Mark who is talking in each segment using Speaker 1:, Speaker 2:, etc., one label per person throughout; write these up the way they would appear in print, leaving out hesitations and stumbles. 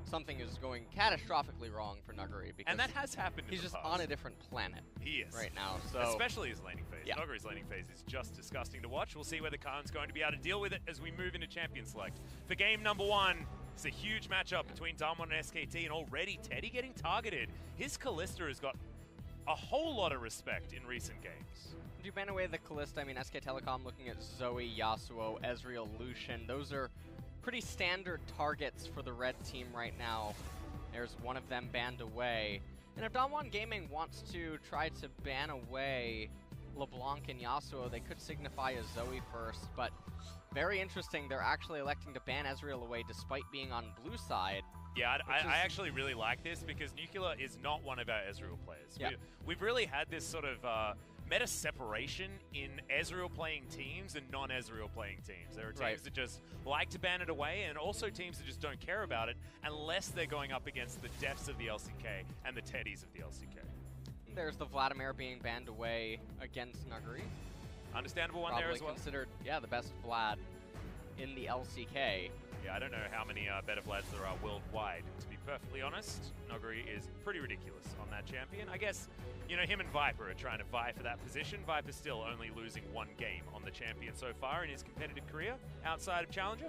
Speaker 1: something is going catastrophically wrong for Nuguri, because
Speaker 2: and that has happened in
Speaker 1: he's
Speaker 2: the
Speaker 1: just
Speaker 2: past.
Speaker 1: on a different planet.
Speaker 2: He is.
Speaker 1: Right now. So
Speaker 2: especially his laning phase.
Speaker 1: Yeah.
Speaker 2: Nuguri's laning phase is just disgusting to watch. We'll see whether Khan's going to be able to deal with it as we move into Champion Select. For game number 1, it's a huge matchup between DAMWON and SKT, and already Teddy getting targeted. His Kalista has got a whole lot of respect in recent games.
Speaker 1: Do you ban away the Kalista? I mean, SK Telecom looking at Zoe, Yasuo, Ezreal, Lucian. Those are pretty standard targets for the red team right now. There's one of them banned away. And if DAMWON Gaming wants to try to ban away LeBlanc and Yasuo, they could signify a Zoe first, but very interesting, they're actually electing to ban Ezreal away despite being on blue side.
Speaker 2: Yeah, I actually really like this because Nuclear is not one of our Ezreal players.
Speaker 1: Yeah.
Speaker 2: We've really had this sort of meta separation in Ezreal playing teams and non-Ezreal playing teams. There are teams that just like to ban it away, and also teams that just don't care about it unless they're going up against the Defs of the LCK and the Teddies of the LCK.
Speaker 1: There's the Vladimir being banned away against Nuguri.
Speaker 2: Understandable one
Speaker 1: Probably
Speaker 2: there as well.
Speaker 1: Considered, yeah, the best Vlad in the LCK.
Speaker 2: Yeah, I don't know how many better Vlads there are worldwide, to be perfectly honest. Nuguri is pretty ridiculous on that champion. I guess, you know, him and Viper are trying to vie for that position. Viper's still only losing 1 game on the champion so far in his competitive career, outside of Challenger.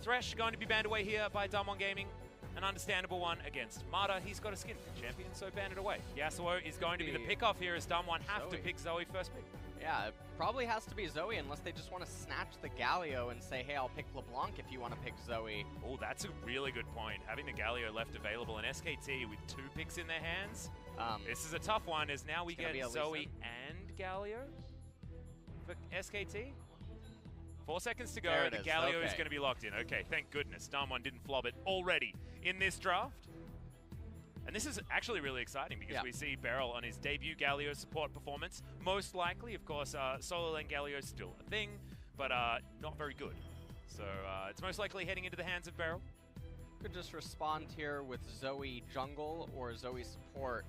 Speaker 2: Thresh going to be banned away here by DAMWON Gaming. An understandable one against Marta. He's got a skin for champion, so ban it away. Yasuo is going to be the pick-off here as DAMWON have to pick Zoe first pick.
Speaker 1: Yeah, it probably has to be Zoe unless they just want to snatch the Galio and say, hey, I'll pick LeBlanc if you want to pick Zoe.
Speaker 2: Oh, that's a really good point. Having the Galio left available and SKT with 2 picks in their hands. This is a tough one as now we get Zoe and Galio for SKT. 4 seconds to go. The Galio is going to be locked in. Okay, thank goodness. DAMWON didn't flob it already in this draft. And this is actually really exciting because we see Beryl on his debut Galio support performance. Most likely, of course, solo lane Galio is still a thing, but not very good. So it's most likely heading into the hands of Beryl.
Speaker 1: Could just respond here with Zoe jungle or Zoe support.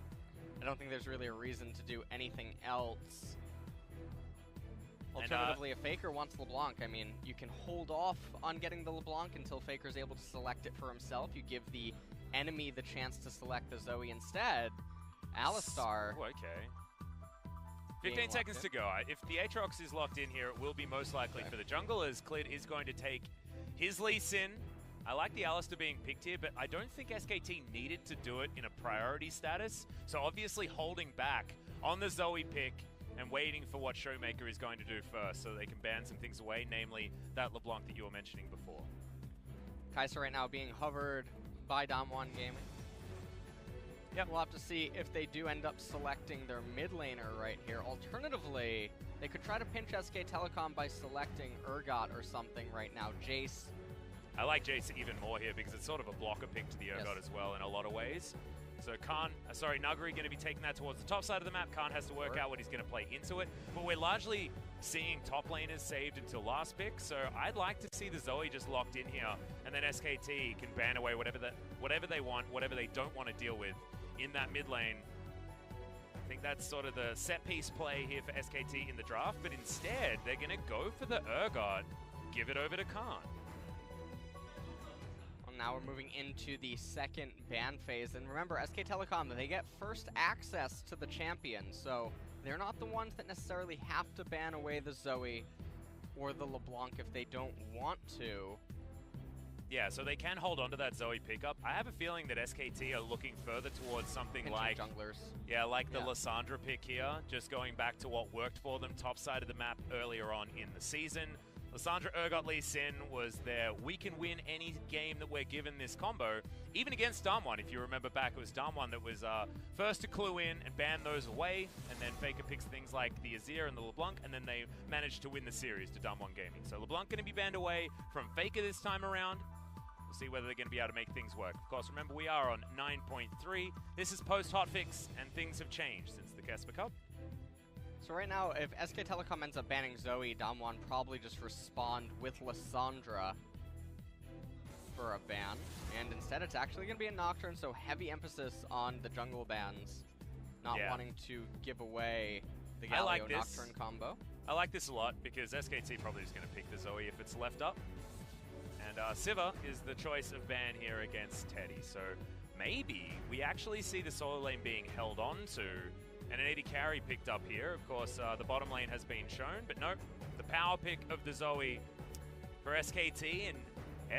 Speaker 1: I don't think there's really a reason to do anything else. Alternatively, if Faker wants LeBlanc, I mean, you can hold off on getting the LeBlanc until Faker's able to select it for himself. You give the enemy the chance to select the Zoe instead. Alistar.
Speaker 2: Oh, okay. 15 seconds to go. If the Aatrox is locked in here, it will be most likely for the jungle, as Clid is going to take his Lee Sin. I like the Alistar being picked here, but I don't think SKT needed to do it in a priority status. So obviously holding back on the Zoe pick and waiting for what Showmaker is going to do first so they can ban some things away, namely that LeBlanc that you were mentioning before.
Speaker 1: Kai'Sa right now being hovered by DAMWON Gaming. Yep, we'll have to see if they do end up selecting their mid laner right here. Alternatively, they could try to pinch SK Telecom by selecting Urgot or something right now. Jace.
Speaker 2: I like Jace even more here because it's sort of a blocker pick to the Urgot as well in a lot of ways. So Nuguri going to be taking that towards the top side of the map. Khan has to work out what he's going to play into it. But we're largely seeing top laners saved until last pick. So I'd like to see the Zoe just locked in here. And then SKT can ban away whatever they want, whatever they don't want to deal with in that mid lane. I think that's sort of the set piece play here for SKT in the draft. But instead, they're going to go for the Urgot, give it over to Khan.
Speaker 1: Now we're moving into the second ban phase, and remember, SK Telecom, they get first access to the champion, so they're not the ones that necessarily have to ban away the Zoe or the LeBlanc if they don't want to.
Speaker 2: Yeah, so they can hold on to that Zoe pickup. I have a feeling that SKT are looking further towards something like
Speaker 1: junglers.
Speaker 2: Yeah, like the Lissandra pick here, just going back to what worked for them top side of the map earlier on in the season. Lissandra Urgot Lee Sin was there. We can win any game that we're given this combo, even against DAMWON. If you remember back, it was DAMWON that was first to clue in and ban those away, and then Faker picks things like the Azir and the LeBlanc, and then they managed to win the series to DAMWON Gaming. So LeBlanc going to be banned away from Faker this time around. We'll see whether they're going to be able to make things work. Of course, remember, we are on 9.3. This is post-hotfix, and things have changed since the Kesper Cup.
Speaker 1: So right now, if SK Telecom ends up banning Zoe, DAMWON probably just respond with Lissandra for a ban. And instead, it's actually going to be a Nocturne, so heavy emphasis on the jungle bans. Not wanting to give away the Galio Nocturne combo.
Speaker 2: I like this a lot because SKT probably is going to pick the Zoe if it's left up. And Siva is the choice of ban here against Teddy. So maybe we actually see the solo lane being held on to, and an 80 carry picked up here. Of course, the bottom lane has been shown, but no, the power pick of the Zoe for SKT, and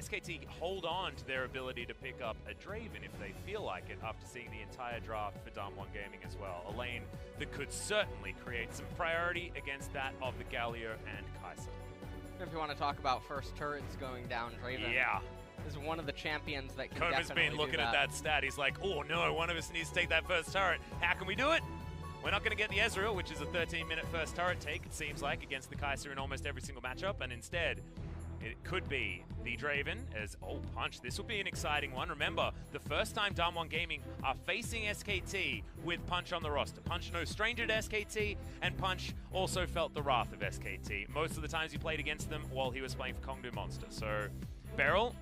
Speaker 2: SKT hold on to their ability to pick up a Draven if they feel like it after seeing the entire draft for DAMWON Gaming as well. A lane that could certainly create some priority against that of the Galio and Kai'Sa.
Speaker 1: If you want to talk about first turrets going down, Draven is one of the champions that can
Speaker 2: Kova's
Speaker 1: definitely
Speaker 2: been looking
Speaker 1: do
Speaker 2: at that stat. He's like, oh no, one of us needs to take that first turret. How can we do it? We're not going to get the Ezreal, which is a 13-minute first turret take, it seems like, against the Kai'Sa in almost every single matchup, and instead, it could be the Draven as, oh, Punch. This will be an exciting one. Remember, the first time DAMWON Gaming are facing SKT with Punch on the roster. Punch no stranger to SKT, and Punch also felt the wrath of SKT. Most of the times he played against them while he was playing for Kongdu Monster. So, Beryl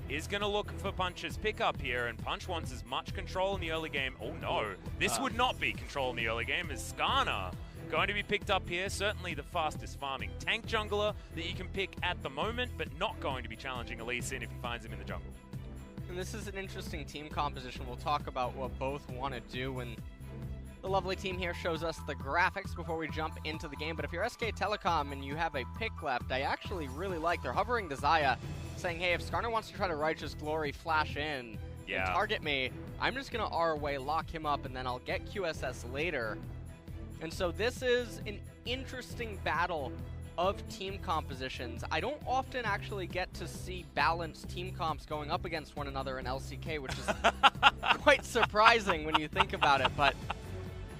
Speaker 2: is going to look for Punch's pickup here, and Punch wants as much control in the early game. Oh no, this would not be control in the early game, as Skarner going to be picked up here. Certainly the fastest farming tank jungler that you can pick at the moment, but not going to be challenging Lee Sin if he finds him in the jungle.
Speaker 1: And this is an interesting team composition. We'll talk about what both want to do when the lovely team here shows us the graphics before we jump into the game. But if you're SK Telecom and you have a pick left, I actually really like, they're hovering to Xayah, saying, hey, if Skarner wants to try to Righteous Glory flash in and target me, I'm just going to R away, lock him up, and then I'll get QSS later. And so this is an interesting battle of team compositions. I don't often actually get to see balanced team comps going up against one another in LCK, which is quite surprising when you think about it. But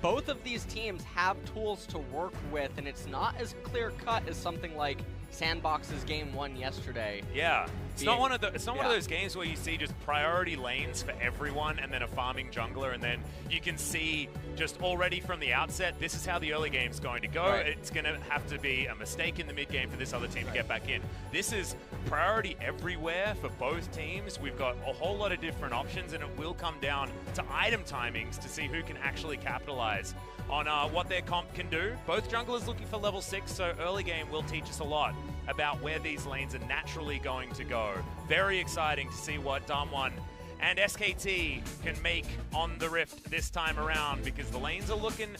Speaker 1: both of these teams have tools to work with, and it's not as clear-cut as something like Sandbox's game 1 yesterday.
Speaker 2: Yeah, it's not one of those games where you see just priority lanes for everyone and then a farming jungler, and then you can see just already from the outset, this is how the early game's going to go. Right. It's going to have to be a mistake in the mid game for this other team to get back in. This is priority everywhere for both teams. We've got a whole lot of different options, and it will come down to item timings to see who can actually capitalize on what their comp can do. Both junglers looking for level 6, so early game will teach us a lot about where these lanes are naturally going to go. Very exciting to see what DAMWON and SKT can make on the Rift this time around, because the lanes are looking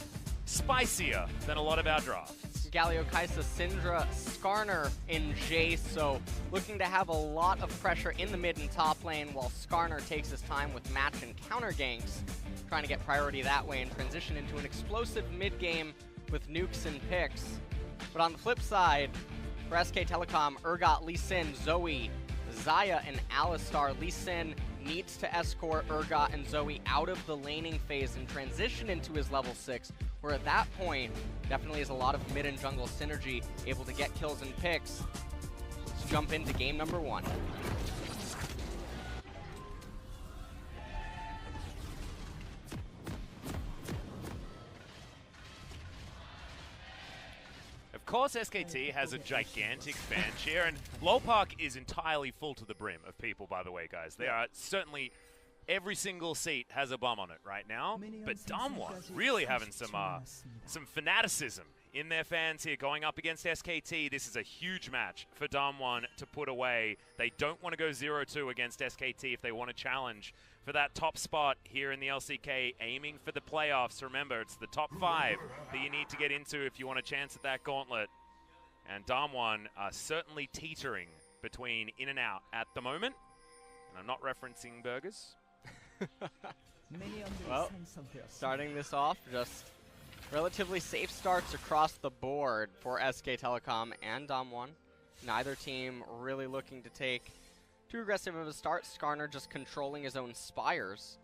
Speaker 2: spicier than a lot of our drafts.
Speaker 1: Galio, Kai'Sa, Syndra, Skarner, and Jace, so looking to have a lot of pressure in the mid and top lane, while Skarner takes his time with match and counter ganks, trying to get priority that way and transition into an explosive mid game with nukes and picks. But on the flip side, for SK Telecom, Urgot, Lee Sin, Zoe, Xayah, and Alistar, Lee Sin needs to escort Urgot and Zoe out of the laning phase and transition into his level 6, where at that point, definitely is a lot of mid and jungle synergy, able to get kills and picks. Let's jump into game number 1.
Speaker 2: Of course, SKT has a gigantic fan cheer, and Lol Park is entirely full to the brim of people, by the way, guys. They are certainly, every single seat has a bum on it right now, but DAMWON really having some fanaticism in their fans here going up against SKT. This is a huge match for DAMWON to put away. They don't want to go 0-2 against SKT if they want to challenge for that top spot here in the LCK, aiming for the playoffs. Remember, it's the top 5 that you need to get into if you want a chance at that gauntlet. And DAMWON are certainly teetering between in and out at the moment. And I'm not referencing burgers.
Speaker 1: Well, starting this off, just relatively safe starts across the board for SK Telecom and DAMWON. Neither team really looking to take too aggressive of a start. Skarner just controlling his own spires.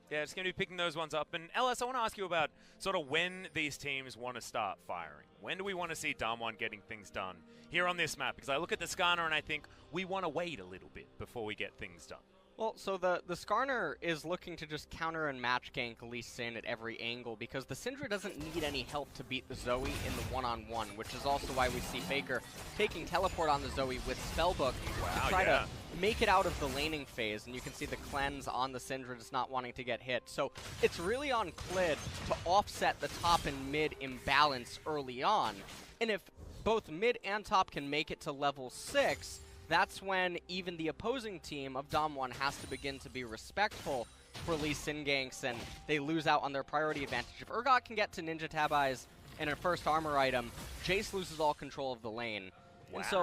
Speaker 2: Yeah, it's going to be picking those ones up. And LS, I want to ask you about sort of when these teams want to start firing. When do we want to see DAMWON getting things done here on this map? Because I look at the Skarner and I think we want to wait a little bit before we get things done.
Speaker 1: Well, so the Skarner is looking to just counter and match gank Lee Sin at every angle, because the Syndra doesn't need any help to beat the Zoe in the one-on-one, which is also why we see Faker taking teleport on the Zoe with Spellbook to try to make it out of the laning phase, and you can see the cleanse on the Syndra just not wanting to get hit. So it's really on Clid to offset the top and mid imbalance early on, and if both mid and top can make it to level 6, that's when even the opposing team of DAMWON has to begin to be respectful for Lee Sin ganks, and they lose out on their priority advantage. If Urgot can get to Ninja Tab Eyes and a first armor item, Jace loses all control of the lane.
Speaker 2: Wow,
Speaker 1: and so,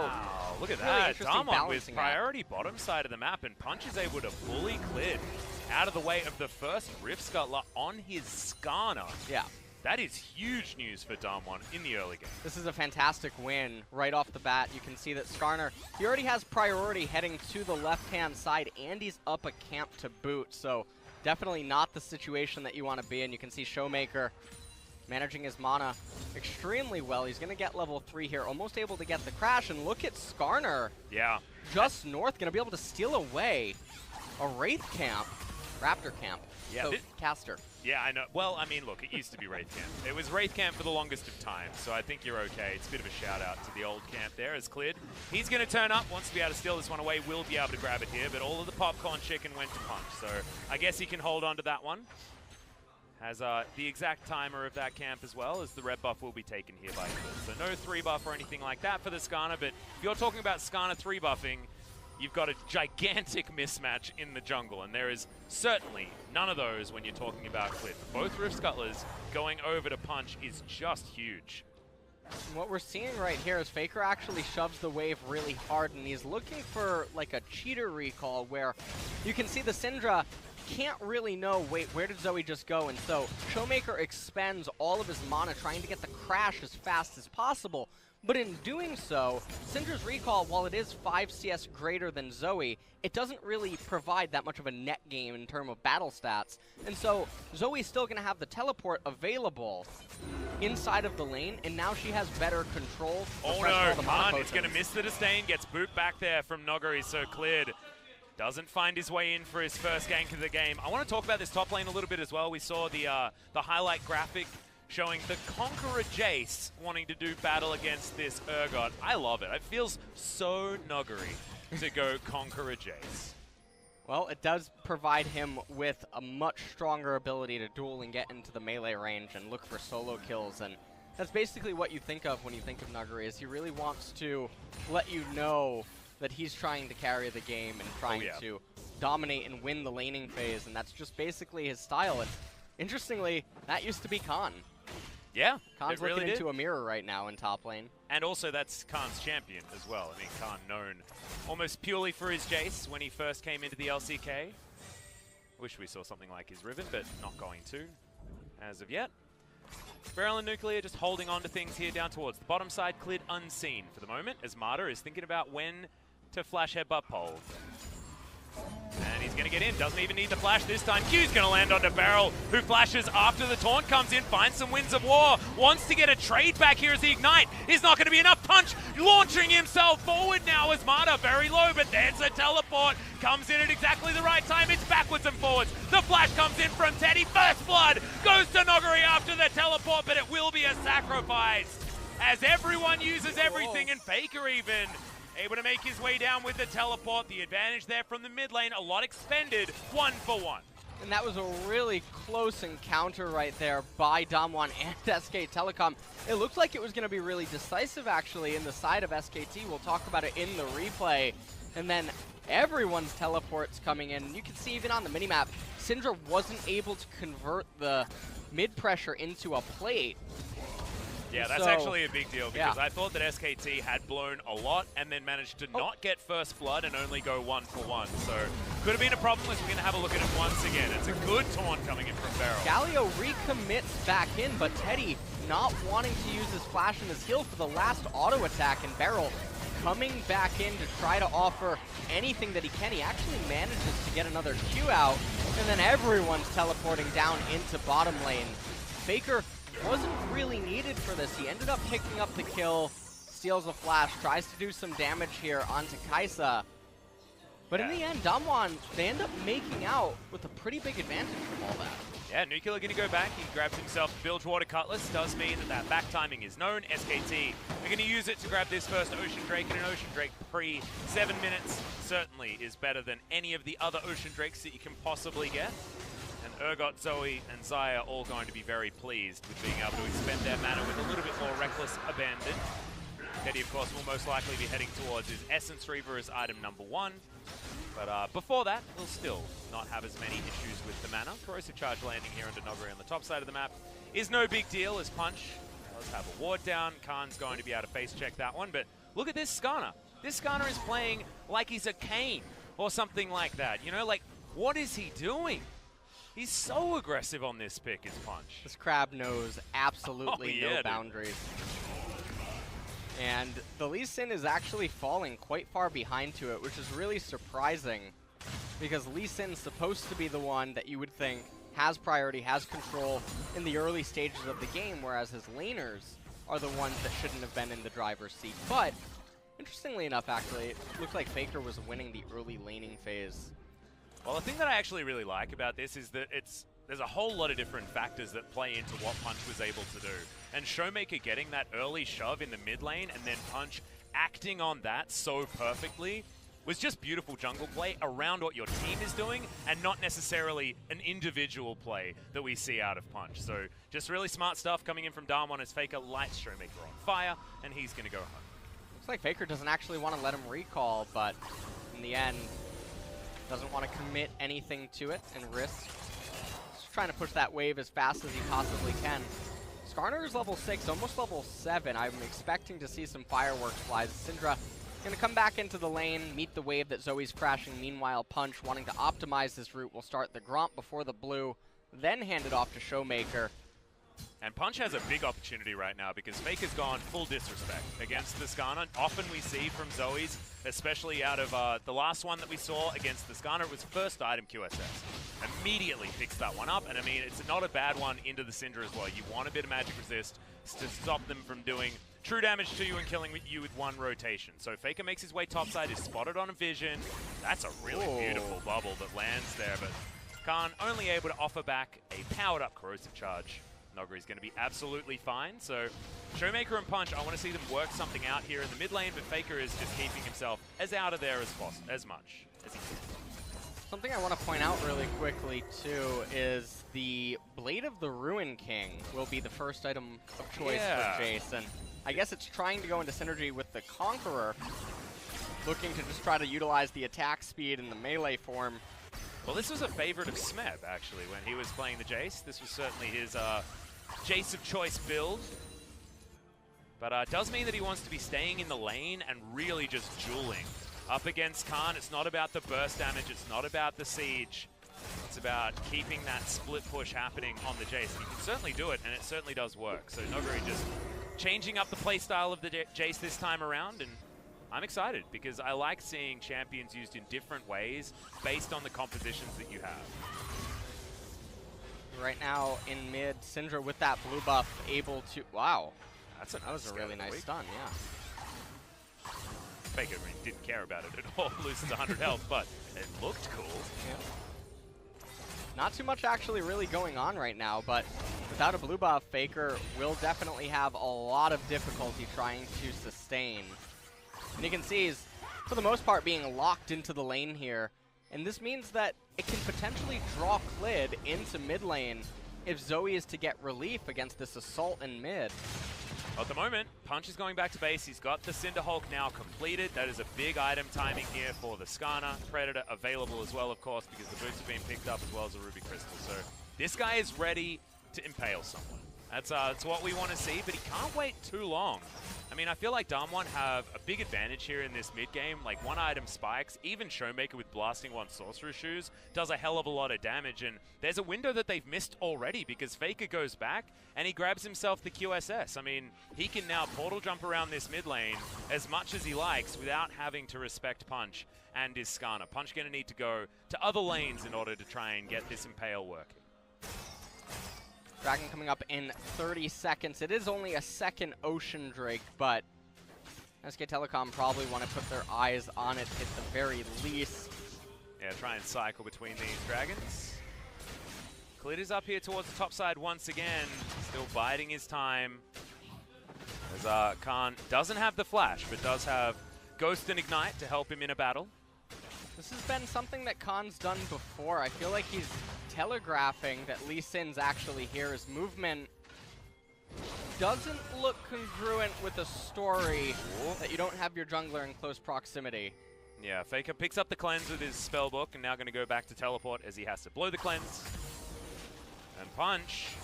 Speaker 2: look at
Speaker 1: really
Speaker 2: that.
Speaker 1: interesting
Speaker 2: DAMWON with
Speaker 1: balancing
Speaker 2: priority bottom side of the map, and Punch is able to fully clear out of the way of the first Rift Scuttler on his Skarner.
Speaker 1: Yeah.
Speaker 2: That is huge news for DAMWON in the early game.
Speaker 1: This is a fantastic win right off the bat. You can see that Skarner, he already has priority heading to the left-hand side, and he's up a camp to boot. So definitely not the situation that you want to be in. You can see Showmaker managing his mana extremely well. He's going to get level 3 here, almost able to get the crash. And look at Skarner.
Speaker 2: Yeah.
Speaker 1: Just north, going to be able to steal away a Wraith camp, Raptor camp.
Speaker 2: Yeah.
Speaker 1: So, caster.
Speaker 2: Yeah, I know. Well, I mean, look, it used to be Wraith Camp. It was Wraith Camp for the longest of time, so I think you're okay. It's a bit of a shout-out to the old camp there as cleared. He's going to turn up, wants to be able to steal this one away, will be able to grab it here, but all of the popcorn chicken went to Punch, so I guess he can hold on to that one. Has the exact timer of that camp as well, as the red buff will be taken here by Clear. So no 3 buff or anything like that for the Skarner, but if you're talking about Skarner 3 buffing, you've got a gigantic mismatch in the jungle, and there is certainly none of those when you're talking about Cliff. Both Rift Scuttlers going over to Punch is just huge.
Speaker 1: What we're seeing right here is Faker actually shoves the wave really hard, and he's looking for like a cheater recall where you can see the Syndra can't really know, wait, where did Zoe just go? And so Showmaker expends all of his mana trying to get the crash as fast as possible. But in doing so, Syndra's recall, while it is 5 CS greater than Zoe, it doesn't really provide that much of a net gain in terms of battle stats. And so Zoe's still going to have the teleport available inside of the lane, and now she has better control.
Speaker 2: Oh no, Khan is going to miss the disdain, gets boot back there from Noguri, so cleared. Doesn't find his way in for his first gank of the game. I want to talk about this top lane a little bit as well. We saw the highlight graphic showing the Conqueror Jace wanting to do battle against this Urgot. I love it. It feels so Noguri to go Conqueror Jace.
Speaker 1: Well, it does provide him with a much stronger ability to duel and get into the melee range and look for solo kills, and that's basically what you think of when you think of Noguri, is he really wants to let you know that he's trying to carry the game and trying to dominate and win the laning phase, and that's just basically his style. And interestingly, that used to be Khan.
Speaker 2: Yeah,
Speaker 1: Khan's
Speaker 2: really
Speaker 1: looking
Speaker 2: did.
Speaker 1: into a mirror right now in top lane.
Speaker 2: And also that's Khan's champion as well. I mean, Khan known almost purely for his Jace when he first came into the LCK. Wish we saw something like his Riven, but not going to as of yet. Beryl and Nuclear just holding on to things here down towards the bottom side, cleared unseen for the moment, as Marta is thinking about when to flash headbutt pole. And he's going to get in, doesn't even need the flash this time. Q's going to land onto Beryl, who flashes after the taunt comes in, finds some Winds of War, wants to get a trade back here as the Ignite. Is not going to be enough. Punch launching himself forward now as Marta very low, but there's a teleport. Comes in at exactly the right time. It's backwards and forwards. The flash comes in from Teddy. First blood goes to Noguri after the teleport, but it will be a sacrifice as everyone uses everything, and Faker even able to make his way down with the teleport. The advantage there from the mid lane, a lot expended, 1 for 1.
Speaker 1: And that was a really close encounter right there by DAMWON and SK Telecom. It looked like it was going to be really decisive actually in the side of SKT. We'll talk about it in the replay. And then everyone's teleports coming in. And you can see even on the minimap, Syndra wasn't able to convert the mid pressure into a plate.
Speaker 2: Yeah, that's actually a big deal, because I thought that SKT had blown a lot and then managed to not get first blood and only go 1 for 1. So could have been a problem, as we're going to have a look at it once again. It's a good taunt coming in from Beryl.
Speaker 1: Galio recommits back in, but Teddy not wanting to use his flash and his heal for the last auto attack, and Beryl coming back in to try to offer anything that he can. He actually manages to get another Q out, and then everyone's teleporting down into bottom lane. Faker wasn't really needed for this. He ended up picking up the kill, steals a flash, tries to do some damage here onto Kaisa. But in the end, DAMWON, they end up making out with a pretty big advantage from all that.
Speaker 2: Yeah, Nuclear going to go back. He grabs himself the Bilgewater Cutlass. Does mean that back timing is known. SKT are going to use it to grab this first Ocean Drake, and an Ocean Drake pre 7 minutes certainly is better than any of the other Ocean Drakes that you can possibly get. And Urgot, Zoe, and Xayah all going to be very pleased with being able to expend their mana with a little bit more reckless abandon. SKT, of course, will most likely be heading towards his Essence Reaver as item number 1. But before that, we'll still not have as many issues with the mana. Corrosive Charge landing here under Noguri on the top side of the map is no big deal as Punch does have a ward down. Khan's going to be able to face check that one, but look at this Skarner. This Skarner is playing like he's a Kane or something like that. You know, like, what is he doing? He's so aggressive on this pick, is Punch.
Speaker 1: This Crab knows absolutely no boundaries. And the Lee Sin is actually falling quite far behind to it, which is really surprising because Lee Sin's supposed to be the one that you would think has priority, has control in the early stages of the game, whereas his laners are the ones that shouldn't have been in the driver's seat. But interestingly enough, actually, it looked like Faker was winning the early laning phase.
Speaker 2: Well, the thing that I actually really like about this is that there's a whole lot of different factors that play into what Punch was able to do. And Showmaker getting that early shove in the mid lane and then Punch acting on that so perfectly was just beautiful jungle play around what your team is doing and not necessarily an individual play that we see out of Punch. So just really smart stuff coming in from DAMWON as Faker lights Showmaker on fire and he's going to go home.
Speaker 1: Looks like Faker doesn't actually want to let him recall, but in the end, doesn't want to commit anything to it and risk. Just trying to push that wave as fast as he possibly can. Skarner is level 6, almost level 7. I'm expecting to see some fireworks flies. Syndra going to come back into the lane, meet the wave that Zoe's crashing. Meanwhile, Punch, wanting to optimize this route, will start the Gromp before the blue, then hand it off to Showmaker.
Speaker 2: And Punch has a big opportunity right now because Faker's gone full disrespect against the Skarner. Often we see from Zoe's, especially out of the last one that we saw against the Skarner, it was first item QSS. Immediately picks that one up, and I mean, it's not a bad one into the Syndra as well. You want a bit of magic resist to stop them from doing true damage to you and killing you with one rotation. So Faker makes his way topside, is spotted on a vision. That's a really beautiful bubble that lands there, but Khan only able to offer back a powered-up Corrosive Charge. Noguri's going to be absolutely fine. So Showmaker and Punch, I want to see them work something out here in the mid lane, but Faker is just keeping himself as out of there as much as he can.
Speaker 1: Something I want to point out really quickly, too, is the Blade of the Ruin King will be the first item of choice for Jason. I guess it's trying to go into synergy with the Conqueror, looking to just try to utilize the attack speed in the melee form.
Speaker 2: Well, this was a favorite of Smeb, actually, when he was playing the Jace. This was certainly his Jace of choice build. But it does mean that he wants to be staying in the lane and really just dueling. Up against Khan, it's not about the burst damage, it's not about the siege. It's about keeping that split push happening on the Jace. You can certainly do it, and it certainly does work. So Noguri just changing up the playstyle of the Jace this time around, and I'm excited because I like seeing champions used in different ways based on the compositions that you have.
Speaker 1: Right now in mid, Syndra with that blue buff able to... Wow. That was a really nice stun, yeah.
Speaker 2: Faker didn't care about it at all, loses 100 health, but it looked cool.
Speaker 1: Yeah. Not too much actually really going on right now, but without a blue buff, Faker will definitely have a lot of difficulty trying to sustain. And you can see he's, for the most part, being locked into the lane here. And this means that it can potentially draw Clid into mid lane if Zoe is to get relief against this assault in mid.
Speaker 2: At the moment, Punch is going back to base. He's got the Cinder Hulk now completed. That is a big item timing here for the Skarner. Predator available as well, of course, because the boots have been picked up as well as a Ruby Crystal. So this guy is ready to impale someone. That's what we want to see, but he can't wait too long. I mean, I feel like DAMWON have a big advantage here in this mid-game. Like, one item spikes, even Showmaker with Blasting One Sorcerer's Shoes does a hell of a lot of damage, and there's a window that they've missed already because Faker goes back and he grabs himself the QSS. I mean, he can now portal jump around this mid lane as much as he likes without having to respect Punch and his Skarner. Punch going to need to go to other lanes in order to try and get this impale working.
Speaker 1: Dragon coming up in 30 seconds. It is only a second Ocean Drake, but SK Telecom probably want to put their eyes on it at the very least.
Speaker 2: Yeah, try and cycle between these dragons. Clid is up here towards the top side once again, still biding his time. As Khan doesn't have the flash, but does have Ghost and Ignite to help him in a battle.
Speaker 1: This has been something that Khan's done before. I feel like he's telegraphing that Lee Sin's actually here. His movement doesn't look congruent with the story that you don't have your jungler in close proximity.
Speaker 2: Yeah, Faker picks up the cleanse with his spellbook and now going to go back to teleport as he has to blow the cleanse. And Punch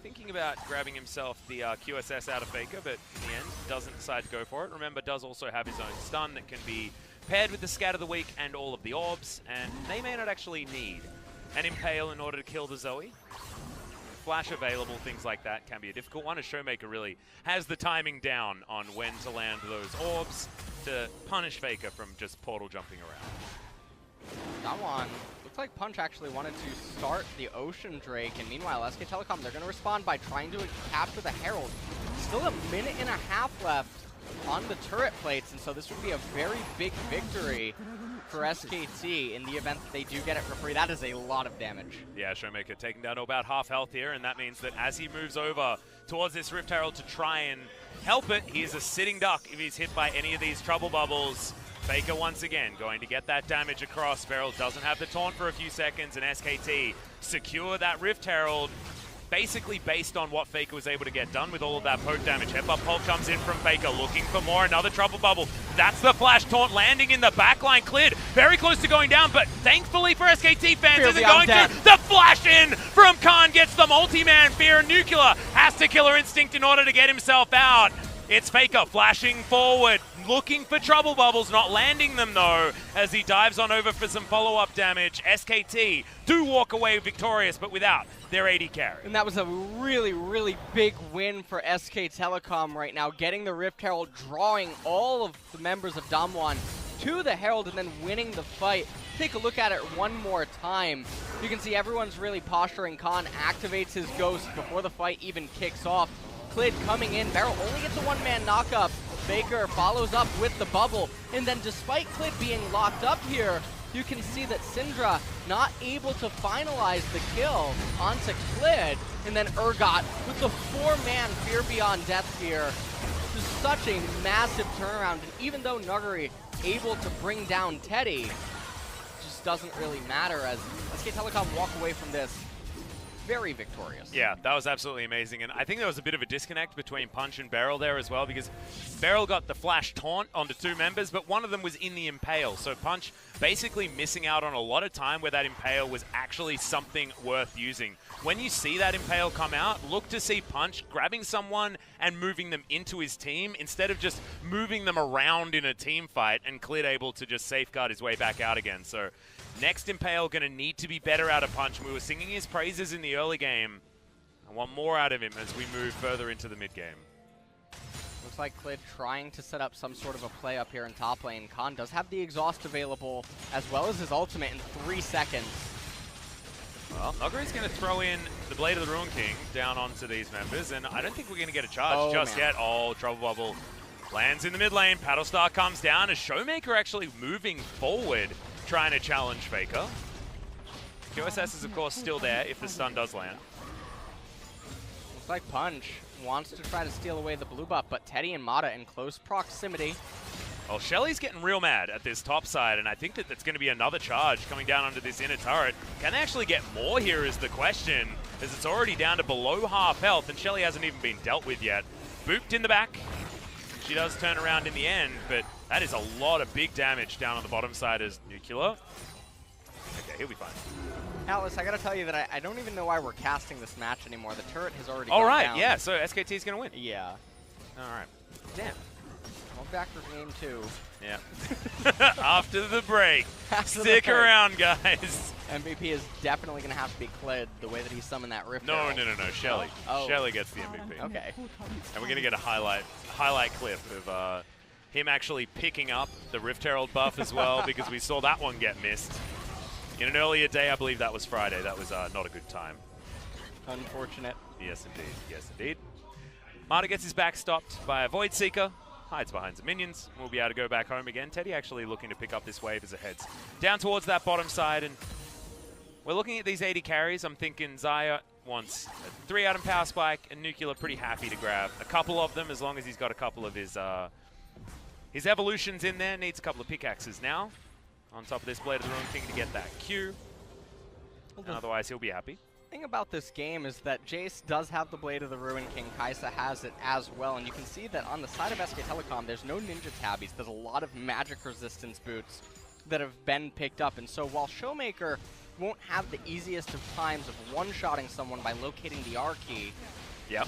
Speaker 2: thinking about grabbing himself the QSS out of Faker, but in the end doesn't decide to go for it. Remember, does also have his own stun that can be paired with the Scatter the Weak and all of the orbs, and they may not actually need an Impale in order to kill the Zoe. Flash available, things like that can be a difficult one, as Showmaker really has the timing down on when to land those orbs to punish Faker from just portal jumping around.
Speaker 1: DAMWON, looks like Punch actually wanted to start the Ocean Drake, and meanwhile SK Telecom, they're going to respond by trying to capture the Herald. Still a minute and a half left on the turret plates, and so this would be a very big victory for SKT in the event that they do get it for free. That is a lot of damage.
Speaker 2: Yeah, Showmaker taking down to about half health here, and that means that as he moves over towards this Rift Herald to try and help it, he is a sitting duck if he's hit by any of these trouble bubbles. Faker once again going to get that damage across. Beryl doesn't have the taunt for a few seconds, and SKT secure that Rift Herald basically based on what Faker was able to get done with all of that poke damage. Headbutt Pulp comes in from Faker, looking for more. Another trouble bubble. That's the flash taunt landing in the backline. Cleared. Very close to going down, but thankfully for SKT fans, isn't going to. The flash in from Khan gets the multi-man. Fear and Nuclear has to Killer Instinct in order to get himself out. It's Faker flashing forward, looking for trouble bubbles, not landing them though, as he dives on over for some follow-up damage. SKT do walk away victorious, but without their AD carry.
Speaker 1: And that was a really, really big win for SK Telecom right now, getting the Rift Herald, drawing all of the members of DAMWON to the Herald, and then winning the fight. Take a look at it one more time. You can see everyone's really posturing. Khan activates his Ghost before the fight even kicks off. Clid coming in, Beryl only gets a one-man knockup. Faker follows up with the bubble, and then despite Clid being locked up here, you can see that Syndra not able to finalize the kill onto Clid, and then Urgot with the four-man Fear Beyond Death here. Just such a massive turnaround, and even though Nuggery able to bring down Teddy, it just doesn't really matter as SK Telecom walk away from this very victorious.
Speaker 2: Yeah, that was absolutely amazing, and I think there was a bit of a disconnect between Punch and Beryl there as well, because Beryl got the flash taunt onto two members, but one of them was in the Impale, so Punch basically missing out on a lot of time where that Impale was actually something worth using. When you see that Impale come out, look to see Punch grabbing someone and moving them into his team instead of just moving them around in a team fight, and Clid able to just safeguard his way back out again. So next Impale going to need to be better out of Punch. We were singing his praises in the early game. I want more out of him as we move further into the mid game.
Speaker 1: Looks like Clid trying to set up some sort of a play up here in top lane. Khan does have the exhaust available as well as his ultimate in 3 seconds.
Speaker 2: Well, Nuggery's going to throw in the Blade of the Ruin King down onto these members, and I don't think we're going to get a charge just yet. Oh, Trouble Bubble lands in the mid lane. Paddlestar comes down as Showmaker actually moving forward, trying to challenge Faker. QSS is, of course, still there if the stun does land.
Speaker 1: Looks like Punch wants to try to steal away the blue buff, but Teddy and Mata in close proximity.
Speaker 2: Well, Shelly's getting real mad at this top side, and I think that that's going to be another charge coming down onto this inner turret. Can they actually get more here is the question, as it's already down to below half health, and Shelly hasn't even been dealt with yet. Booped in the back. She does turn around in the end, but that is a lot of big damage down on the bottom side as Nuclear. Okay, he'll be fine.
Speaker 1: Atlas, I gotta tell you that I don't even know why we're casting this match anymore. The turret has already
Speaker 2: gone
Speaker 1: down.
Speaker 2: Yeah, so SKT is going to win.
Speaker 1: Yeah.
Speaker 2: All right. Damn.
Speaker 1: Well, back for game 2.
Speaker 2: Yeah. After the break. Stick around, guys.
Speaker 1: MVP is definitely going to have to be Clid the way that he summoned that Rift.
Speaker 2: No. Shelly.
Speaker 1: Oh.
Speaker 2: Shelly gets the MVP.
Speaker 1: Okay.
Speaker 2: And we're going to get a highlight clip of him actually picking up the Rift Herald buff as well, because we saw that one get missed. In an earlier day, I believe that was Friday. That was not a good time.
Speaker 1: Unfortunate.
Speaker 2: Yes, indeed. Yes, indeed. Mata gets his back stopped by a Void Seeker. Hides behind some minions. We'll be able to go back home again. Teddy actually looking to pick up this wave as it heads down towards that bottom side. And we're looking at these 80 carries. I'm thinking Xayah wants a 3-item power spike, and Nuclear pretty happy to grab a couple of them as long as he's got a couple of his evolutions in there. Needs a couple of pickaxes now. On top of this Blade of the Ruin King to get that Q. And otherwise, he'll be happy.
Speaker 1: thing about this game is that Jace does have the Blade of the Ruin King. Kaisa has it as well, and you can see that on the side of SK Telecom, there's no Ninja Tabbies. There's a lot of magic resistance boots that have been picked up, and so while Showmaker won't have the easiest of times of one-shotting someone by locating the R key.
Speaker 2: Yep.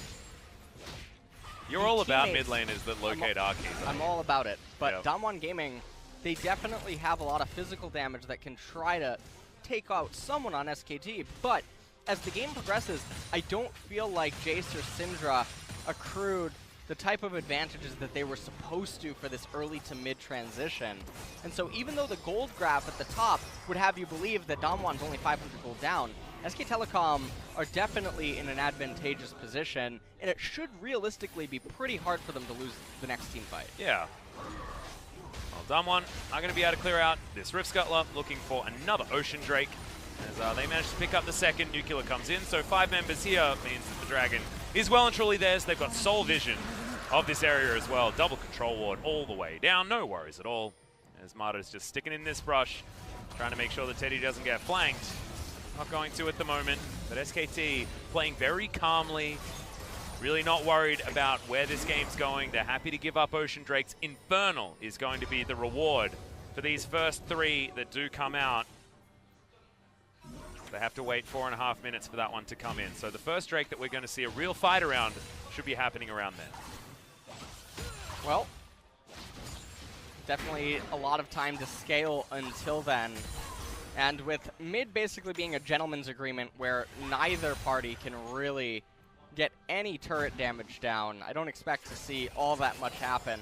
Speaker 2: You're all about mid laners that locate R keys.
Speaker 1: I'm all about it, but DAMWON Gaming, they definitely have a lot of physical damage that can try to take out someone on SKT, but as the game progresses, I don't feel like Jace or Syndra accrued the type of advantages that they were supposed to for this early to mid transition. And so even though the gold graph at the top would have you believe that DAMWON's only 500 gold down, SK Telecom are definitely in an advantageous position, and it should realistically be pretty hard for them to lose the next team fight.
Speaker 2: Yeah. Well, DAMWON are going to be able to clear out this Rift Scuttler, looking for another Ocean Drake. As they manage to pick up the second, Nuclear comes in. So 5 members here means that the Dragon is well and truly theirs. They've got sole vision of this area as well. Double control ward all the way down. No worries at all. As Marta's just sticking in this brush, trying to make sure that Teddy doesn't get flanked. Not going to at the moment, but SKT playing very calmly. Really not worried about where this game's going. They're happy to give up Ocean Drakes. Infernal is going to be the reward for these first 3 that do come out. They have to wait 4.5 minutes for that one to come in. So the first Drake that we're going to see a real fight around should be happening around then.
Speaker 1: Well, definitely a lot of time to scale until then. And with mid basically being a gentleman's agreement where neither party can really get any turret damage down, I don't expect to see all that much happen.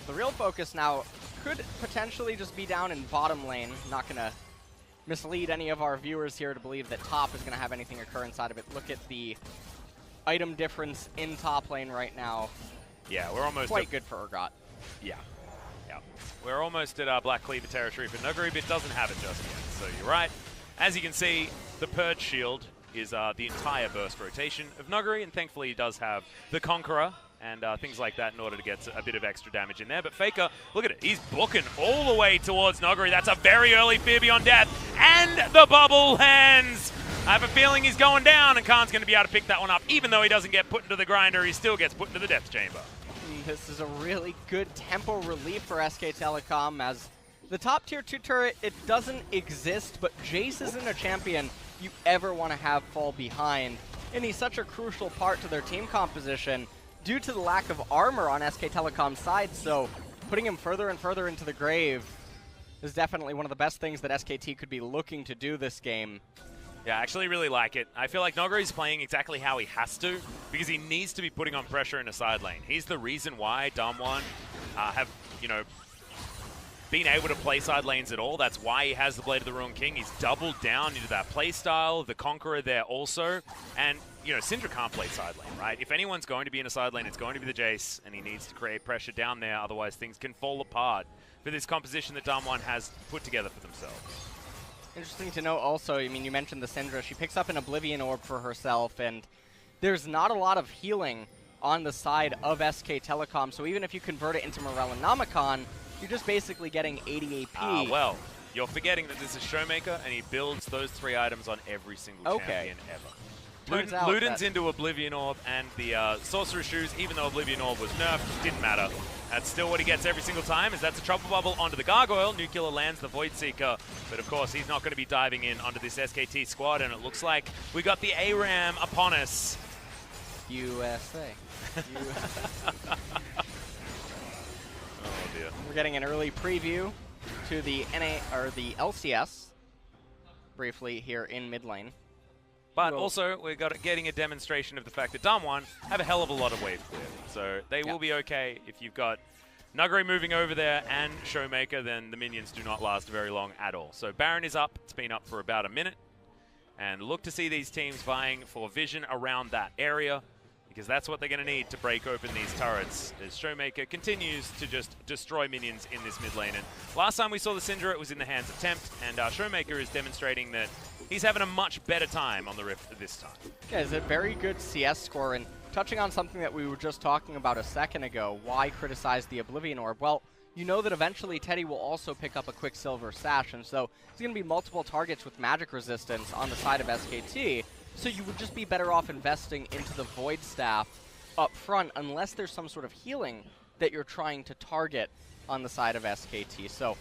Speaker 1: The real focus now could potentially just be down in bottom lane. Not going to mislead any of our viewers here to believe that top is going to have anything occur inside of it. Look at the item difference in top lane right now.
Speaker 2: Yeah, we're almost
Speaker 1: quite good for Urgot.
Speaker 2: Yeah. Yeah. We're almost at Black Cleaver territory for Nuguri, but doesn't have it just yet. So you're right. As you can see, the Purge Shield is the entire burst rotation of Nuguri, and thankfully he does have the Conqueror and things like that in order to get a bit of extra damage in there. But Faker, look at it. He's booking all the way towards Nuguri. That's a very early Fear Beyond Death. And the bubble lands. I have a feeling he's going down, and Khan's going to be able to pick that one up. Even though he doesn't get put into the grinder, he still gets put into the Death Chamber.
Speaker 1: This is a really good tempo relief for SK Telecom, as the top tier 2 turret, it doesn't exist, but Jace isn't a champion you ever want to have fall behind. And he's such a crucial part to their team composition due to the lack of armor on SK Telecom's side, so putting him further and further into the grave is definitely one of the best things that SKT could be looking to do this game.
Speaker 2: Yeah, I actually really like it. I feel like Noguri's playing exactly how he has to, because he needs to be putting on pressure in a side lane. He's the reason why DAMWON have, you know, been able to play side lanes at all. That's why he has the Blade of the Ruin King. He's doubled down into that play style, the Conqueror there also. And, you know, Syndra can't play side lane, right? If anyone's going to be in a side lane, it's going to be the Jace, and he needs to create pressure down there, otherwise things can fall apart for this composition that DAMWON has put together for themselves.
Speaker 1: Interesting to know also, I mean, you mentioned the Syndra. She picks up an Oblivion Orb for herself, and there's not a lot of healing on the side of SK Telecom, so even if you convert it into Morellonomicon, you're just basically getting 80 AP.
Speaker 2: Well, you're forgetting that this is Showmaker, and he builds those 3 items on every single champion ever. Luden's into Oblivion Orb and the Sorcerer's Shoes, even though Oblivion Orb was nerfed, didn't matter. That's still what he gets every single time, is that's a Trouble Bubble onto the Gargoyle. Nuclear lands the Void Seeker, but of course he's not going to be diving in onto this SKT squad, and it looks like we got the ARAM upon us.
Speaker 1: USA.
Speaker 2: Oh dear.
Speaker 1: We're getting an early preview to the the LCS briefly here in mid lane.
Speaker 2: But also, we're getting a demonstration of the fact that DAMWON have a hell of a lot of wave clear. So they will be okay. If you've got Nuguri moving over there and Showmaker, then the minions do not last very long at all. So Baron is up. It's been up for about a minute. And look to see these teams vying for vision around that area, because that's what they're going to need to break open these turrets, as Showmaker continues to just destroy minions in this mid lane. And last time we saw the Syndra, it was in the hands of Tempt, and Showmaker is demonstrating that he's having a much better time on the Rift this time.
Speaker 1: Yeah, it's a very good CS score, and touching on something that we were just talking about a second ago, why criticize the Oblivion Orb? Well, you know that eventually Teddy will also pick up a Quicksilver Sash, and so there's going to be multiple targets with magic resistance on the side of SKT, so you would just be better off investing into the Void Staff up front unless there's some sort of healing that you're trying to target on the side of SKT. So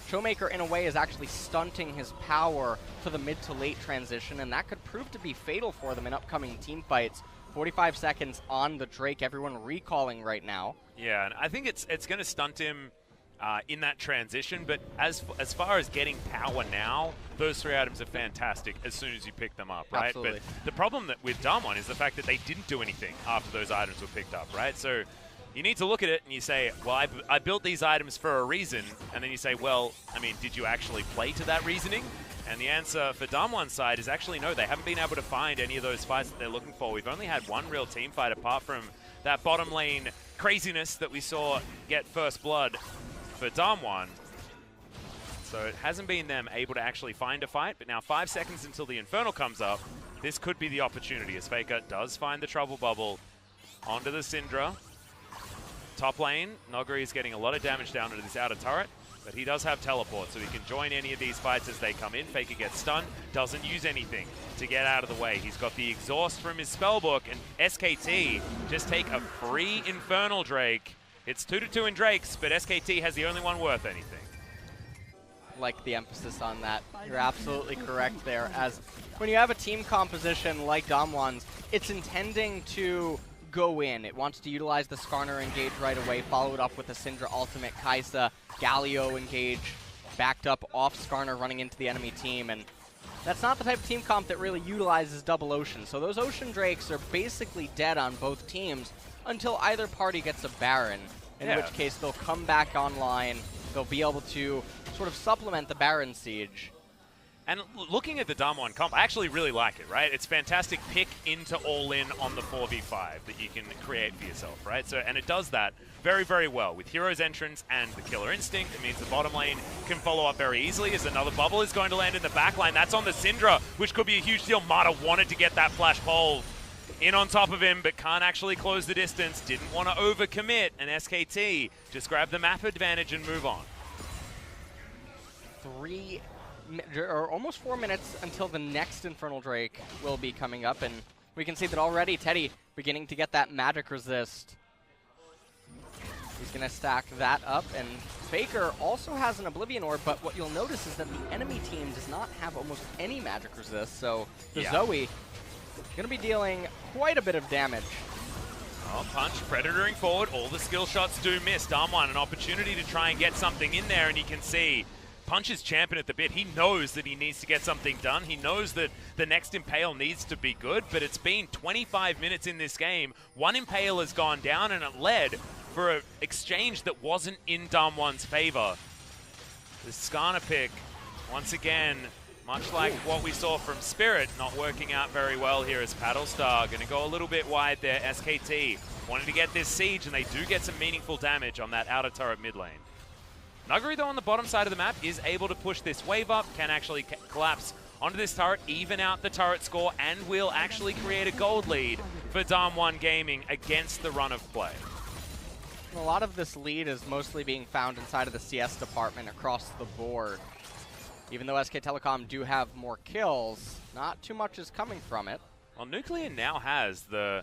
Speaker 1: Showmaker, in a way, is actually stunting his power for the mid to late transition, and that could prove to be fatal for them in upcoming team fights. 45 seconds on the Drake, everyone recalling right now.
Speaker 2: Yeah, and I think it's going to stunt him in that transition, but as far as getting power now, those 3 items are fantastic as soon as you pick them up, right?
Speaker 1: Absolutely.
Speaker 2: But the problem with DAMWON is the fact that they didn't do anything after those items were picked up, right? So you need to look at it and you say, well, I built these items for a reason, and then you say, well, I mean, did you actually play to that reasoning? And the answer for DAMWON's side is actually no, they haven't been able to find any of those fights that they're looking for. We've only had one real team fight apart from that bottom lane craziness that we saw get first blood for DAMWON. So it hasn't been them able to actually find a fight, but now 5 seconds until the Infernal comes up. This could be the opportunity as Faker does find the Trouble Bubble onto the Syndra. Top lane, Noguri is getting a lot of damage down into this outer turret, but he does have teleport, so he can join any of these fights as they come in. Faker gets stunned, doesn't use anything to get out of the way. He's got the exhaust from his spellbook, and SKT just take a free Infernal Drake. It's 2-2 in Drakes, but SKT has the only one worth anything.
Speaker 1: Like the emphasis on that. You're absolutely correct there, as when you have a team composition like DAMWON's, it's intending to go in. It wants to utilize the Skarner engage right away, followed up with the Syndra ultimate, Kai'Sa, Galio engage, backed up off Skarner running into the enemy team, and that's not the type of team comp that really utilizes double Ocean. So those Ocean Drakes are basically dead on both teams until either party gets a Baron, in which case they'll come back online, they'll be able to sort of supplement the Baron siege.
Speaker 2: And looking at the DAMWON comp, I actually really like it, right? It's fantastic pick into all-in on the 4v5 that you can create for yourself, right? So, and it does that very, very well. With Hero's Entrance and the Killer Instinct, it means the bottom lane can follow up very easily as another bubble is going to land in the back line. That's on the Syndra, which could be a huge deal. Mata wanted to get that flash pole in on top of him, but can't actually close the distance. Didn't want to overcommit, and SKT just grab the map advantage and move on.
Speaker 1: Almost 4 minutes until the next Infernal Drake will be coming up, and we can see that already Teddy beginning to get that magic resist. He's going to stack that up, and Faker also has an Oblivion Orb, but what you'll notice is that the enemy team does not have almost any magic resist, so the Zoe going to be dealing quite a bit of damage.
Speaker 2: Oh, Punch predatoring forward, all the skill shots do miss. DAMWON an opportunity to try and get something in there, and you can see Punch is champing at the bit. He knows that he needs to get something done. He knows that the next Impale needs to be good, but it's been 25 minutes in this game. One Impale has gone down, and it led for an exchange that wasn't in DAMWON's favor. The Skarner pick, once again, much like what we saw from Spirit, not working out very well here as Paddlestar. Going to go a little bit wide there. SKT wanted to get this siege, and they do get some meaningful damage on that outer turret mid lane. Noguri, though, on the bottom side of the map is able to push this wave up, can actually collapse onto this turret, even out the turret score, and will actually create a gold lead for DAMWON Gaming against the run of play.
Speaker 1: A lot of this lead is mostly being found inside of the CS department across the board. Even though SK Telecom do have more kills, not too much is coming from it.
Speaker 2: Well, Nuclear now has the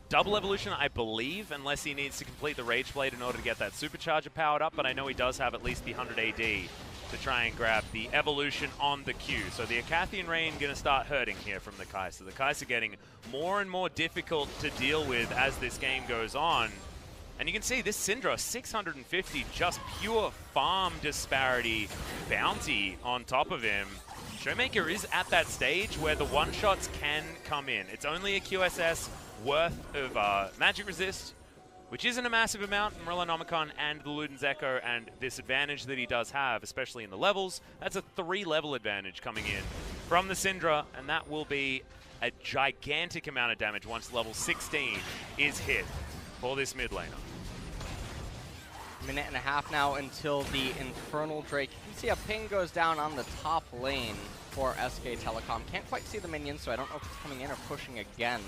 Speaker 2: double evolution, I believe, unless he needs to complete the Rage Blade in order to get that supercharger powered up, but I know he does have at least the 100 AD to try and grab the evolution on the Q. So the Acathian Rain going to start hurting here from the Kai'Sa. The Kai'Sa getting more and more difficult to deal with as this game goes on. And you can see this Syndra, 650, just pure farm disparity bounty on top of him. Showmaker is at that stage where the one-shots can come in. It's only a QSS worth of magic resist, which isn't a massive amount from Relinomicon and the Luden's Echo, and this advantage that he does have, especially in the levels, that's a 3-level advantage coming in from the Syndra, and that will be a gigantic amount of damage once level 16 is hit for this mid laner.
Speaker 1: Minute and a half now until the Infernal Drake. You can see a ping goes down on the top lane for SK Telecom. Can't quite see the minions, so I don't know if it's coming in or pushing against.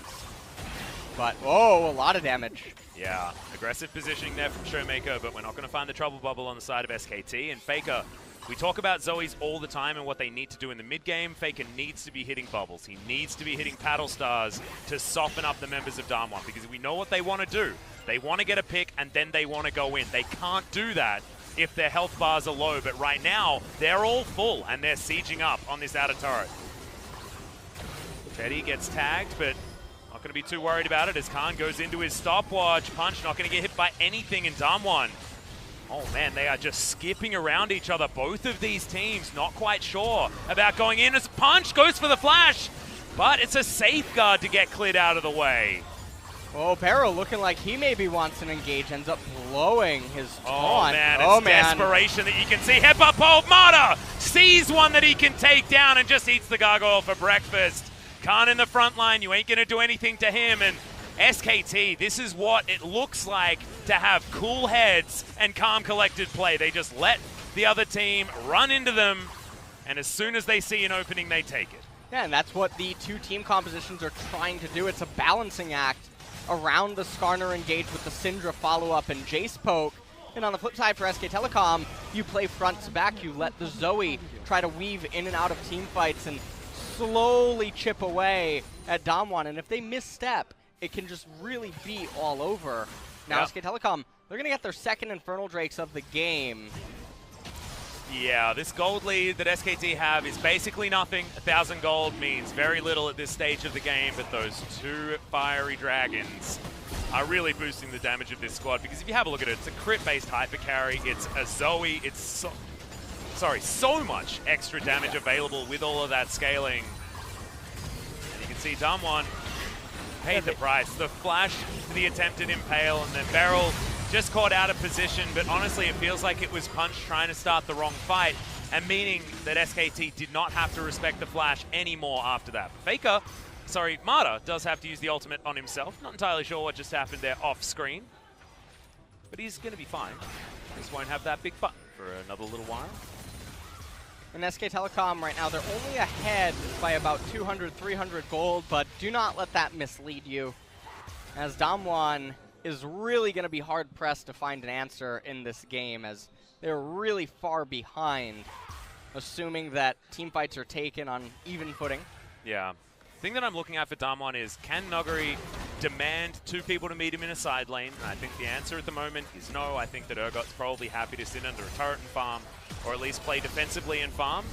Speaker 1: But, oh, a lot of damage
Speaker 2: Yeah, aggressive positioning there from Showmaker, but we're not going to find the trouble bubble on the side of SKT. And Faker, we talk about Zoe's all the time and what they need to do in the mid-game. Faker needs to be hitting bubbles. He needs to be hitting paddle stars to soften up the members of DAMWON, because we know what they want to do. They want to get a pick and then they want to go in. They can't do that if their health bars are low, but right now, they're all full and they're sieging up on this outer turret. Teddy gets tagged, but not going to be too worried about it as Khan goes into his stopwatch. Punch not going to get hit by anything in DAMWON. Oh man, they are just skipping around each other. Both of these teams not quite sure about going in as Punch goes for the flash, but it's a safeguard to get cleared out of the way.
Speaker 1: Oh, Barrow looking like he maybe wants an engage, ends up blowing his
Speaker 2: taunt.
Speaker 1: Oh
Speaker 2: man, it's desperation that you can see. Headbutt pole, Mata sees one that he can take down and just eats the gargoyle for breakfast. Khan in the front line, you ain't going to do anything to him. And SKT, this is what it looks like to have cool heads and calm, collected play. They just let the other team run into them, and as soon as they see an opening, they take it.
Speaker 1: Yeah, and that's what the two team compositions are trying to do. It's a balancing act around the Skarner engage with the Syndra follow-up and Jace poke. And on the flip side for SK Telecom, you play front to back. You let the Zoe try to weave in and out of team fights and slowly chip away at DAMWON. And if they misstep, it can just really be all over. Now SK Telecom, they're going to get their second Infernal Drakes of the game.
Speaker 2: Yeah, this gold lead that SKT have is basically nothing. 1,000 gold means very little at this stage of the game, but those two fiery dragons are really boosting the damage of this squad, because if you have a look at it, it's a crit-based hyper carry, it's a Zoe, it's so much extra damage available with all of that scaling. And you can see DAMWON paid the price. The flash to the attempted impale, and then Beryl just caught out of position, but honestly it feels like it was Punch trying to start the wrong fight, and meaning that SKT did not have to respect the flash anymore after that. Mata does have to use the ultimate on himself. Not entirely sure what just happened there off screen, but he's going to be fine. Just won't have that big button for another little while.
Speaker 1: And SK Telecom right now, they're only ahead by about 200, 300 gold, but do not let that mislead you, as DAMWON is really going to be hard-pressed to find an answer in this game, as they're really far behind, assuming that team fights are taken on even footing.
Speaker 2: Yeah. The thing that I'm looking at for DAMWON is, can Nuguri demand two people to meet him in a side lane? And I think the answer at the moment is no. I think that Urgot's probably happy to sit under a turret and farm, or at least play defensively and farm.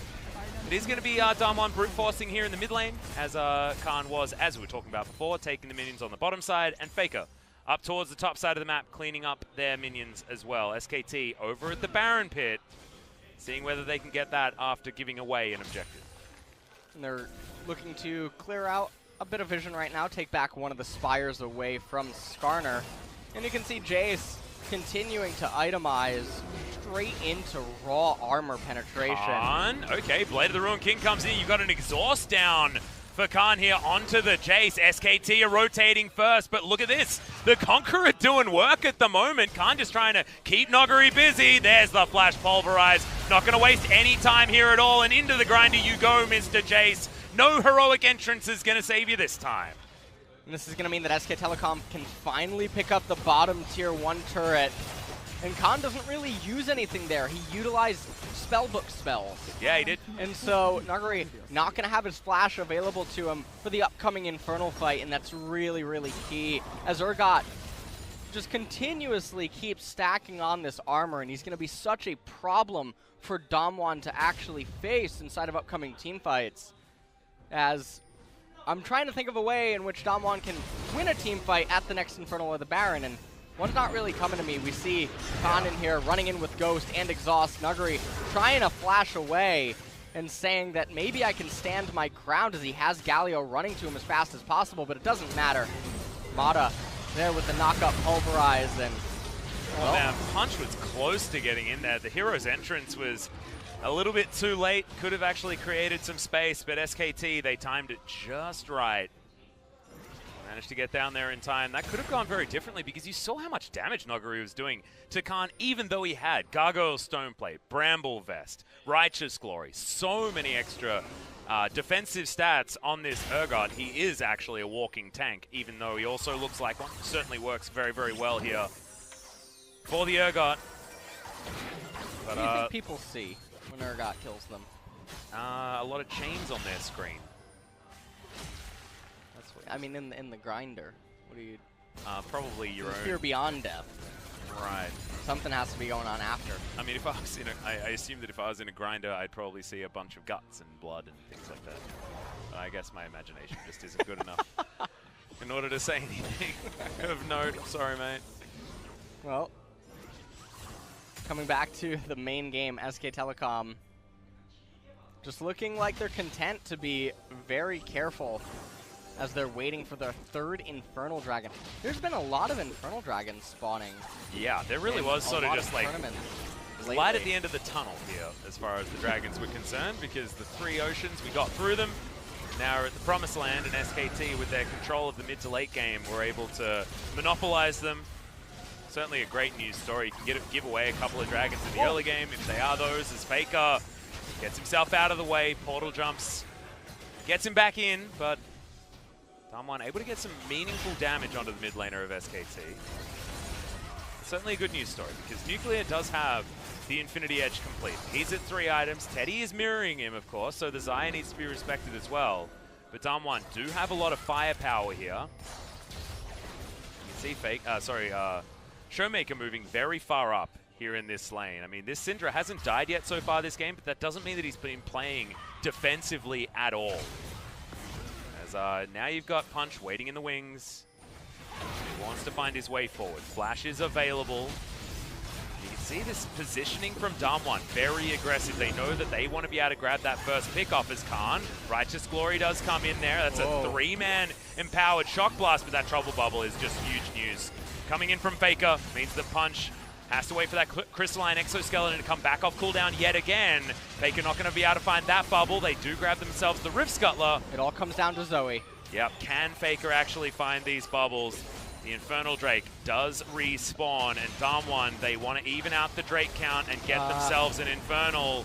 Speaker 2: It is going to be DAMWON brute forcing here in the mid lane, as Khan was, as we were talking about before, taking the minions on the bottom side, and Faker up towards the top side of the map, cleaning up their minions as well. SKT over at the Baron pit, seeing whether they can get that after giving away an objective.
Speaker 1: And they're looking to clear out a bit of vision right now, take back one of the spires away from Skarner. And you can see Jace continuing to itemize straight into raw armor penetration.
Speaker 2: Khan, okay, Blade of the Ruined King comes in. You got an exhaust down for Khan here onto the Jace. SKT are rotating first, but look at this. The Conqueror doing work at the moment. Khan just trying to keep Nuguri busy. There's the flash pulverize. Not going to waste any time here at all, and into the grinder you go, Mr. Jace. No heroic entrance is going to save you this time.
Speaker 1: And this is going to mean that SK Telecom can finally pick up the bottom tier 1 turret. And Khan doesn't really use anything there. He utilized spellbook spells.
Speaker 2: Yeah, he did.
Speaker 1: And so Nuguri not going to have his flash available to him for the upcoming Infernal fight, and that's really, really key, as Urgot just continuously keeps stacking on this armor, and he's going to be such a problem for DAMWON to actually face inside of upcoming team fights. As I'm trying to think of a way in which DAMWON can win a team fight at the next Infernal or the Baron, and one's not really coming to me. We see Khan in here running in with Ghost and Exhaust. Nuguri trying to flash away and saying that maybe I can stand my ground, as he has Galio running to him as fast as possible, but it doesn't matter. Mata there with the knockup pulverize, and
Speaker 2: well, man, Punch was close to getting in there. The hero's entrance was a little bit too late. Could have actually created some space, but SKT, they timed it just right. Managed to get down there in time. That could have gone very differently because you saw how much damage Noguri was doing to Khan, even though he had Gargoyle Stoneplate, Bramble Vest, Righteous Glory, so many extra defensive stats on this Urgot. He is actually a walking tank, even though he also looks like one. Certainly works very, very well here for the Urgot.
Speaker 1: What do you think people see when Urgot kills them?
Speaker 2: A lot of chains on their screen.
Speaker 1: That's what, I mean, in the grinder. What do you?
Speaker 2: Probably your own.
Speaker 1: Fear beyond death.
Speaker 2: Right.
Speaker 1: Something has to be going on after.
Speaker 2: I mean, if I was in I assume that if I was in a grinder, I'd probably see a bunch of guts and blood and things like that. But I guess my imagination just isn't good enough in order to say anything of note. Sorry, mate.
Speaker 1: Well, coming back to the main game, SK Telecom just looking like they're content to be very careful as they're waiting for their third Infernal Dragon. There's been a lot of Infernal Dragons spawning.
Speaker 2: Yeah, there really was sort of just like
Speaker 1: lately.
Speaker 2: light at the end of the tunnel here as far as the Dragons were concerned, because the 3 oceans, we got through them. Now we're at the Promised Land, and SKT, with their control of the mid to late game, were able to monopolize them. Certainly a great news story. You can give away a couple of Dragons in the early game if they are those, as Faker gets himself out of the way, portal jumps, gets him back in, but DAMWON able to get some meaningful damage onto the mid laner of SKT. It's certainly a good news story, because Nuclear does have the Infinity Edge complete. He's at 3 items. Teddy is mirroring him, of course, so the Xayah needs to be respected as well. But DAMWON do have a lot of firepower here. You can see Showmaker moving very far up here in this lane. I mean, this Syndra hasn't died yet so far this game, but that doesn't mean that he's been playing defensively at all. Now you've got Punch waiting in the wings. He wants to find his way forward. Flash is available. You can see this positioning from DAMWON, very aggressive. They know that they want to be able to grab that first pick off as Khan. Righteous Glory does come in there. That's a 3-man empowered Shock Blast, but that Trouble Bubble is just huge news. Coming in from Faker means the Punch has to wait for that Crystalline Exoskeleton to come back off cooldown yet again. Faker not going to be able to find that bubble. They do grab themselves the Rift Scuttler.
Speaker 1: It all comes down to Zoe.
Speaker 2: Yep, can Faker actually find these bubbles? The Infernal Drake does respawn, and DAMWON, they want to even out the Drake count and get themselves an Infernal.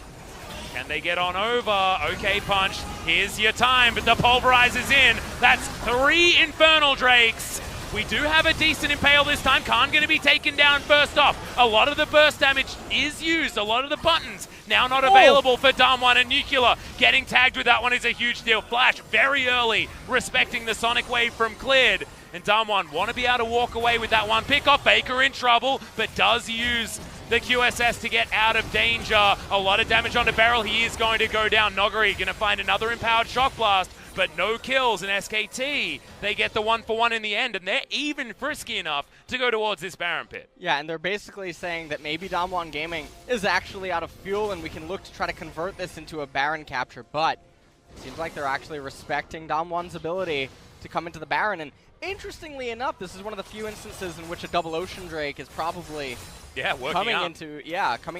Speaker 2: Can they get on over? Okay, Punch, here's your time, but the Pulverize is in. That's 3 Infernal Drakes. We do have a decent Impale this time. Khan going to be taken down first off. A lot of the burst damage is used. A lot of the buttons now not available for DAMWON, and Nuclear getting tagged with that one is a huge deal. Flash very early, respecting the Sonic Wave from Cleared. And DAMWON want to be able to walk away with that one pick off. Faker in trouble, but does use the QSS to get out of danger. A lot of damage onto Beryl. He is going to go down. Noguri going to find another Empowered Shock Blast, but no kills, and SKT, they get the 1-for-1 in the end, and they're even frisky enough to go towards this Baron Pit.
Speaker 1: Yeah, and they're basically saying that maybe DAMWON Gaming is actually out of fuel, and we can look to try to convert this into a Baron capture, but it seems like they're actually respecting DAMWON's ability to come into the Baron, and interestingly enough, this is one of the few instances in which a double Ocean Drake is probably coming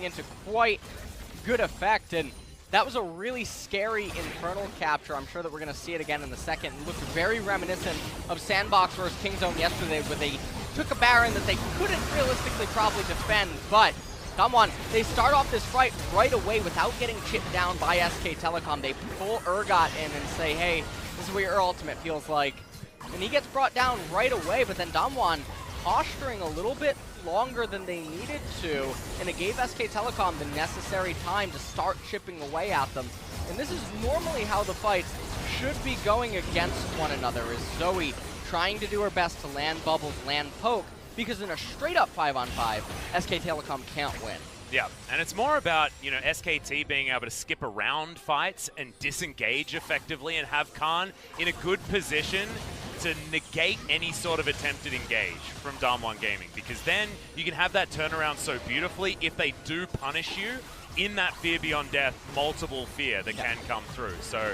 Speaker 1: into quite good effect, and that was a really scary Infernal capture. I'm sure that we're going to see it again in a second. It looked very reminiscent of Sandbox versus Kingzone yesterday, where they took a Baron that they couldn't realistically probably defend. But DAMWON, they start off this fight right away without getting chipped down by SK Telecom. They pull Urgot in and say, hey, this is what your ultimate feels like. And he gets brought down right away, but then DAMWON posturing a little bit longer than they needed to, and it gave SK Telecom the necessary time to start chipping away at them. And this is normally how the fights should be going against one another, is Zoe trying to do her best to land bubbles, land poke, because in a straight-up 5-on-5, SK Telecom can't win.
Speaker 2: Yeah, and it's more about, you know, SKT being able to skip around fights and disengage effectively and have Khan in a good position to negate any sort of attempted engage from DAMWON Gaming, because then you can have that turnaround so beautifully if they do punish you in that Fear Beyond Death multiple fear that can come through. So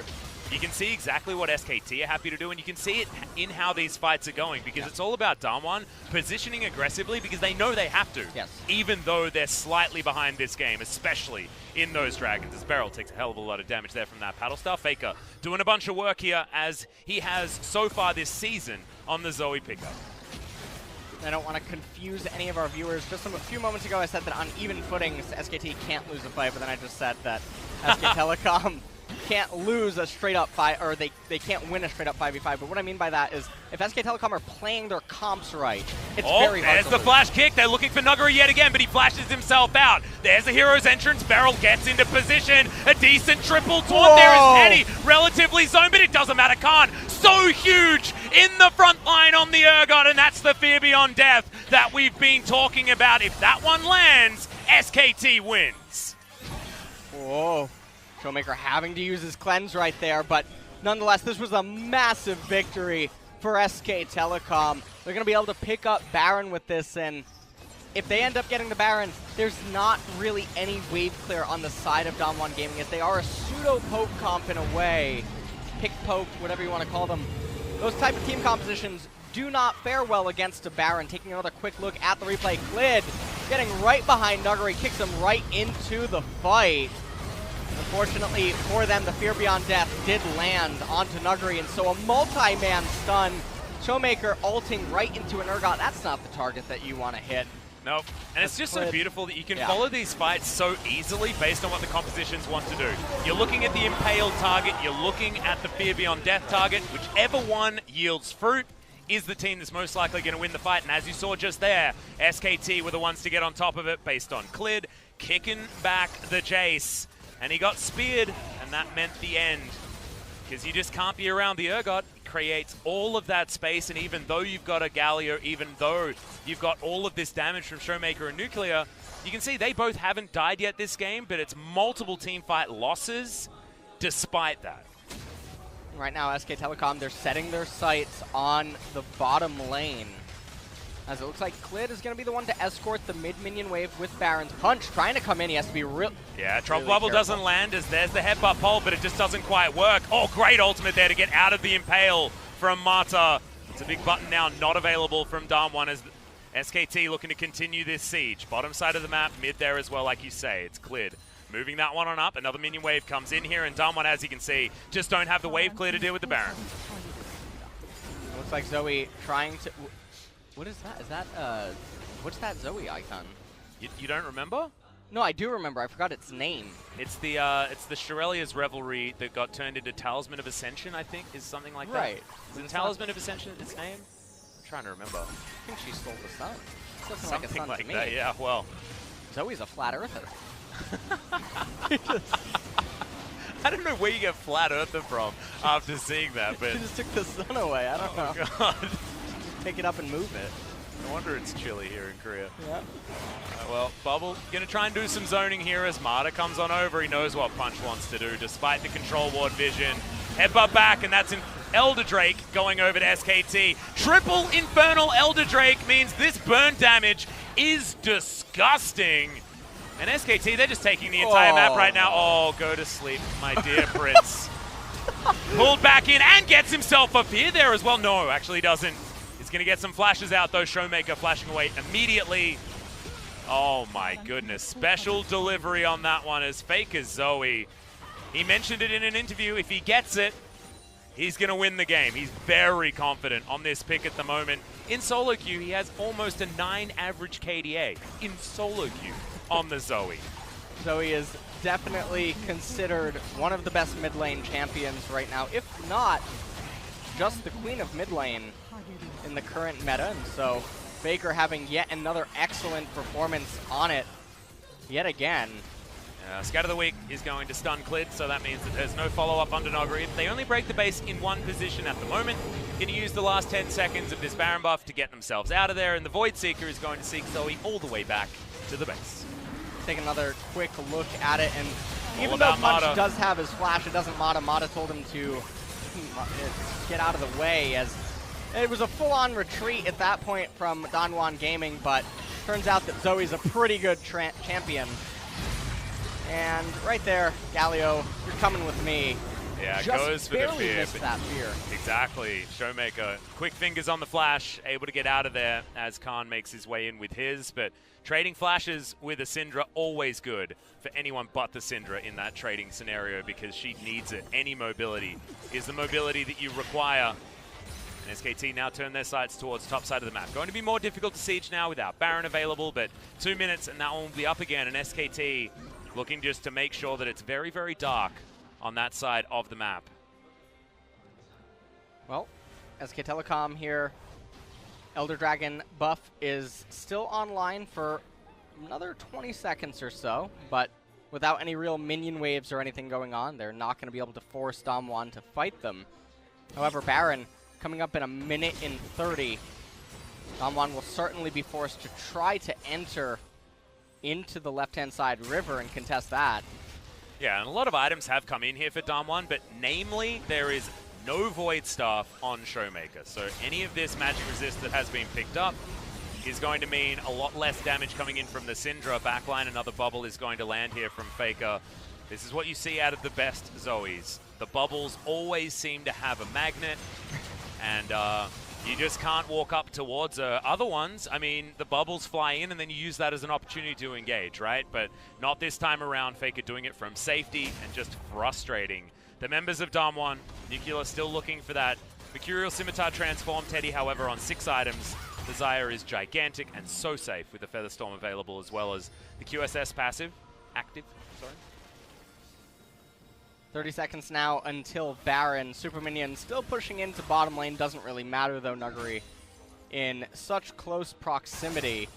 Speaker 2: you can see exactly what SKT are happy to do, and you can see it in how these fights are going, because it's all about DAMWON positioning aggressively because they know they have to, even though they're slightly behind this game, especially in those dragons. As Beryl takes a hell of a lot of damage there from that paddle star. Faker doing a bunch of work here, as he has so far this season on the Zoe pickup.
Speaker 1: I don't want to confuse any of our viewers. Just a few moments ago I said that on even footings, SKT can't lose a fight, but then I just said that SK Telecom can't lose a straight-up fight, or they can't win a straight-up 5v5. But what I mean by that is, if SK Telecom are playing their comps right, it's very hard to
Speaker 2: there's the
Speaker 1: lose.
Speaker 2: flash kick. They're looking for Nuggery yet again, but he flashes himself out. There's the hero's entrance. Beryl gets into position. A decent triple taunt there is Penny. Relatively zoned, but it doesn't matter. Khan, so huge in the front line on the Urgot, and that's the fear beyond death that we've been talking about. If that one lands, SKT wins.
Speaker 1: Whoa. Showmaker having to use his cleanse right there, but nonetheless, this was a massive victory for SK Telecom. They're going to be able to pick up Baron with this, and if they end up getting the Baron, there's not really any wave clear on the side of DAMWON Gaming, as they are a pseudo-poke comp in a way. Pick poke, whatever you want to call them. Those type of team compositions do not fare well against a Baron. Taking another quick look at the replay, Klid getting right behind Nuggery, kicks him right into the fight. Unfortunately for them, the Fear Beyond Death did land onto Nuggery, and so a multi-man stun. Showmaker ulting right into an Urgot. That's not the target that you want to hit.
Speaker 2: Nope. And it's just so beautiful that you can follow these fights so easily based on what the compositions want to do. You're looking at the impaled target, you're looking at the Fear Beyond Death target. Whichever one yields fruit is the team that's most likely going to win the fight. And as you saw just there, SKT were the ones to get on top of it based on Klid kicking back the Jace. And he got speared, and that meant the end. Because you just can't be around the Urgot. It creates all of that space, and even though you've got a Galio, even though you've got all of this damage from Showmaker and Nuclear, you can see they both haven't died yet this game, but it's multiple teamfight losses despite that.
Speaker 1: Right now, SK Telecom, they're setting their sights on the bottom lane, as it looks like Klid is going to be the one to escort the mid-minion wave with Baron's punch. Trying to come in, he has to be real.
Speaker 2: Yeah, Trouble Bubble doesn't land, as there's the headbutt pole, but it just doesn't quite work. Oh, great ultimate there to get out of the impale from Mata. It's a big button now, not available from DAMWON, as SKT looking to continue this siege. Bottom side of the map, mid there as well, like you say. It's Klid moving that one on up. Another minion wave comes in here, and DAMWON, as you can see, just don't have the wave clear to deal with the Baron.
Speaker 1: It looks like Zoe trying to... What is that? Is that, what's that Zoe icon?
Speaker 2: You don't remember?
Speaker 1: No, I do remember. I forgot its name.
Speaker 2: It's the Shirelia's Revelry that got turned into Talisman of Ascension, I think, is something like that.
Speaker 1: Right.
Speaker 2: Is it Talisman of Ascension its name? I'm trying to remember.
Speaker 1: I think she stole the sun.
Speaker 2: Something
Speaker 1: like
Speaker 2: that, yeah, well.
Speaker 1: Zoe's a flat earther.
Speaker 2: I don't know where you get flat earther from after seeing that, but...
Speaker 1: She just took the sun away. I don't know.
Speaker 2: God.
Speaker 1: Pick it up and move it.
Speaker 2: No wonder it's chilly here in Korea.
Speaker 1: Yeah.
Speaker 2: Well, Bubble gonna try and do some zoning here as Mata comes on over. He knows what Punch wants to do despite the control ward vision. Headbutt back, and that's an Elder Drake going over to SKT. Triple Infernal Elder Drake means this burn damage is disgusting. And SKT, they're just taking the entire map right now. Oh, go to sleep, my dear Prince. Pulled back in and gets himself a fear there as well. No, actually doesn't. He's going to get some flashes out, though. Showmaker flashing away immediately. Oh, my goodness. Special delivery on that one as fake as Zoe. He mentioned it in an interview. If he gets it, he's going to win the game. He's very confident on this pick at the moment. In solo queue, he has almost a 9 average KDA in solo queue on the Zoe.
Speaker 1: Zoe is definitely considered one of the best mid lane champions right now, if not just the queen of mid lane in the current meta. And so Faker having yet another excellent performance on it yet again.
Speaker 2: Scout of the Week is going to stun Klid, so that means that there's no follow-up under Nuggery. They only break the base in one position at the moment. Going to use the last 10 seconds of this Baron buff to get themselves out of there, and the Void Seeker is going to seek Zoe all the way back to the base.
Speaker 1: Take another quick look at it, and even though Punch does have his flash, it doesn't Mata. Mata told him to get out of the way, as it was a full-on retreat at that point from DAMWON Gaming, but turns out that Zoe's a pretty good champion. And right there, Galio, you're coming with me.
Speaker 2: Yeah,
Speaker 1: just
Speaker 2: goes for the
Speaker 1: barely
Speaker 2: fear.
Speaker 1: missed that fear.
Speaker 2: Exactly. Showmaker, quick fingers on the flash, able to get out of there as Khan makes his way in with his. But trading flashes with a Syndra, always good for anyone but the Syndra in that trading scenario because she needs it. Any mobility is the mobility that you require. And SKT now turn their sights towards top side of the map. Going to be more difficult to siege now without Baron available, but 2 minutes and that one will be up again. And SKT looking just to make sure that it's very, very dark on that side of the map.
Speaker 1: Well, SK Telecom here. Elder Dragon buff is still online for another 20 seconds or so, but without any real minion waves or anything going on, they're not going to be able to force DAMWON to fight them. However, Baron coming up in a minute and 30. DAMWON will certainly be forced to try to enter into the left-hand side river and contest that.
Speaker 2: Yeah, and a lot of items have come in here for DAMWON, but namely, there is no Void Staff on Showmaker. So any of this magic resist that has been picked up is going to mean a lot less damage coming in from the Syndra backline. Another bubble is going to land here from Faker. This is what you see out of the best Zoes. The bubbles always seem to have a magnet, and you just can't walk up towards other ones. I mean, the bubbles fly in, and then you use that as an opportunity to engage, right? But not this time around. Faker doing it from safety and just frustrating the members of DAMWON. Nuclear still looking for that Mercurial Scimitar transform. Teddy, however, on 6 items. The Xayah is gigantic and so safe with the Featherstorm available, as well as the QSS passive. Active, sorry.
Speaker 1: 30 seconds now until Baron. Super Minion still pushing into bottom lane. Doesn't really matter, though, Nuggery. In such close proximity.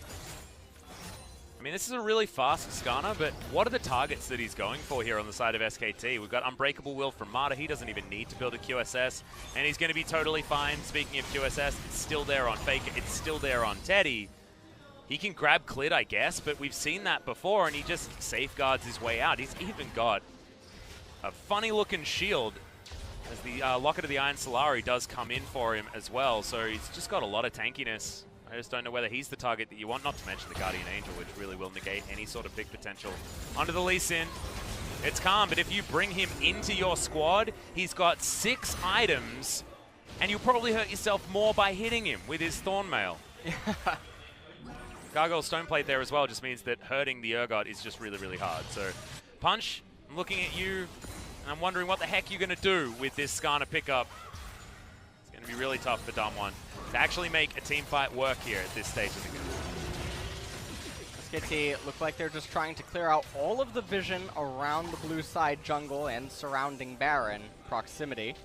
Speaker 2: I mean, this is a really fast Skana, but what are the targets that he's going for here on the side of SKT? We've got Unbreakable Will from Mata. He doesn't even need to build a QSS, and he's going to be totally fine. Speaking of QSS, it's still there on Faker. It's still there on Teddy. He can grab Clit, I guess, but we've seen that before, and he just safeguards his way out. He's even got a funny-looking shield as the Locket of the Iron Solari does come in for him as well, so he's just got a lot of tankiness. I just don't know whether he's the target that you want, not to mention the Guardian Angel, which really will negate any sort of big potential. Onto the Lee Sin. It's calm, but if you bring him into your squad, he's got 6 items, and you'll probably hurt yourself more by hitting him with his Thornmail. Gargoyle Stoneplate there as well just means that hurting the Urgot is just really, really hard. So, Punch, I'm looking at you, and I'm wondering what the heck you're going to do with this Skana pickup. It's going to be really tough for DAMWON to actually make a team fight work here at this stage of the game.
Speaker 1: SKT look like they're just trying to clear out all of the vision around the blue side jungle and surrounding Baron proximity.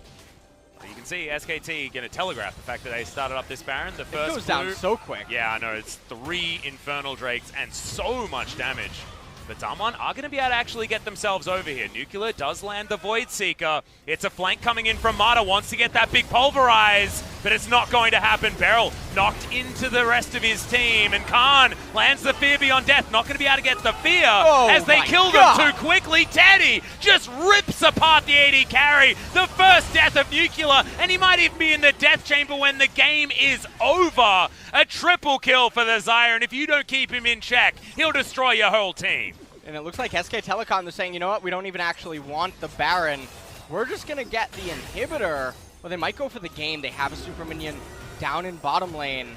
Speaker 2: Well, you can see SKT going to telegraph the fact that they started up this Baron. The first
Speaker 1: it goes down so quick.
Speaker 2: Yeah, I know. It's 3 Infernal Drakes and so much damage. But DAMWON are going to be able to actually get themselves over here. Nuclear does land the Void Seeker. It's a flank coming in from Mata. Wants to get that big Pulverize, but it's not going to happen. Beryl knocked into the rest of his team, and Khan lands the Fear Beyond Death. Not going to be able to get the Fear as they kill them too quickly. Teddy just rips apart the AD carry. The first death of Nuclear, and he might even be in the death chamber when the game is over. A triple kill for the Xayah, and if you don't keep him in check, he'll destroy your whole team.
Speaker 1: And it looks like SK Telecom is saying, you know what, we don't even actually want the Baron. We're just going to get the inhibitor. Well, they might go for the game. They have a Super Minion down in bottom lane.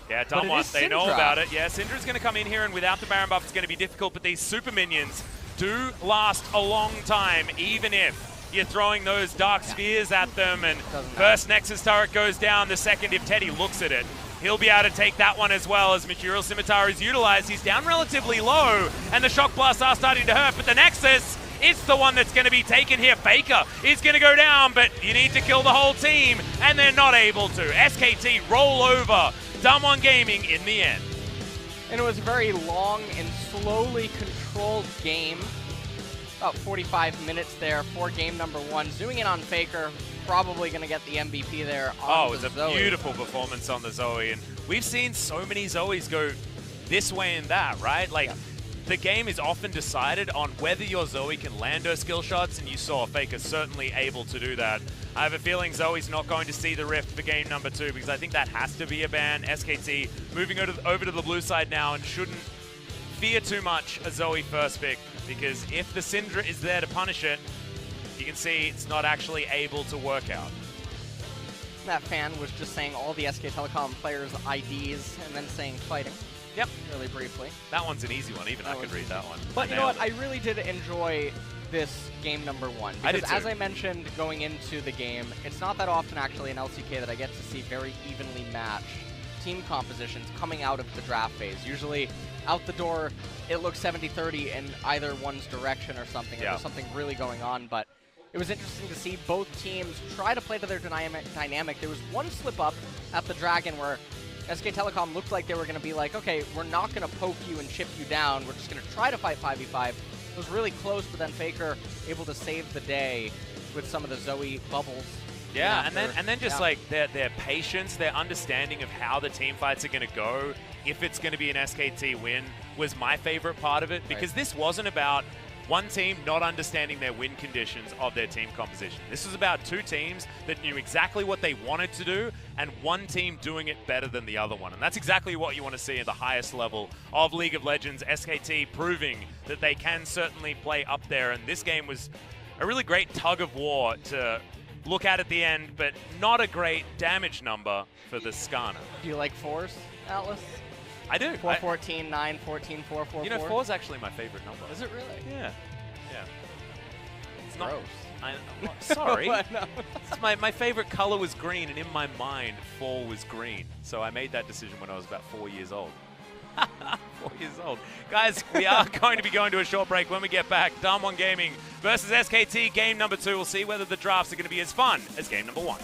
Speaker 2: Yeah, DAMWON, they know about it. Yeah, Syndra's going to come in here, and without the Baron buff, it's going to be difficult, but these Super Minions do last a long time, even if you're throwing those Dark Spheres at them, and first Nexus turret goes down, the second if Teddy looks at it. He'll be able to take that one as well as Mercurial Scimitar is utilized. He's down relatively low, and the Shock Blasts are starting to hurt, but the Nexus, it's the one that's going to be taken here. Faker is going to go down, but you need to kill the whole team, and they're not able to. SKT roll over DAMWON Gaming in the end.
Speaker 1: And it was a very long and slowly controlled game. About 45 minutes there for game number 1. Zooming in on Faker. Probably going to get the MVP there on
Speaker 2: the Zoe. Beautiful performance on the Zoe. And we've seen so many Zoes go this way and that, right? Like, the game is often decided on whether your Zoe can land her skill shots, and you saw Faker certainly able to do that. I have a feeling Zoe's not going to see the Rift for game number 2, because I think that has to be a ban. SKT moving over to the blue side now, and shouldn't fear too much a Zoe first pick, because if the Syndra is there to punish it, You can see it's not actually able to work out.
Speaker 1: That fan was just saying all the SK Telecom players' IDs and then saying fighting.
Speaker 2: Yep.
Speaker 1: Really briefly.
Speaker 2: That one's an easy one. Even I could read that one.
Speaker 1: But you know what? I really did enjoy this game number 1. Because
Speaker 2: I did too.
Speaker 1: as I mentioned going into the game, it's not that often actually in LCK that I get to see very evenly matched team compositions coming out of the draft phase. Usually out the door, it looks 70-30 in either one's direction or something.
Speaker 2: Yeah.
Speaker 1: There's something really going on, but it was interesting to see both teams try to play to their dynamic. There was one slip up at the Dragon where SK Telecom looked like they were going to be like, okay, we're not going to poke you and chip you down. We're just going to try to fight 5v5. It was really close, but then Faker able to save the day with some of the Zoe bubbles.
Speaker 2: Yeah, and then just like their patience, their understanding of how the team fights are going to go, if it's going to be an SKT win, was my favorite part of it. Because this wasn't about one team not understanding their win conditions of their team composition. This was about two teams that knew exactly what they wanted to do and one team doing it better than the other one. And that's exactly what you want to see at the highest level of League of Legends. SKT proving that they can certainly play up there. And this game was a really great tug of war to look at the end, but not a great damage number for the Skana.
Speaker 1: Do you like 4s, Atlas?
Speaker 2: I do.
Speaker 1: 4-14, 9-14, 4-4-4.
Speaker 2: You know, 4 is actually my favorite number.
Speaker 1: Is it really?
Speaker 2: Yeah. Yeah. It's
Speaker 1: gross.
Speaker 2: Well, sorry.
Speaker 1: No.
Speaker 2: It's my favorite color was green, and in my mind, 4 was green. So I made that decision when I was about 4 years old. 4 years old. Guys, we are going to be going to a short break. When we get back, DAMWON Gaming versus SKT game number 2. We'll see whether the drafts are going to be as fun as game number 1.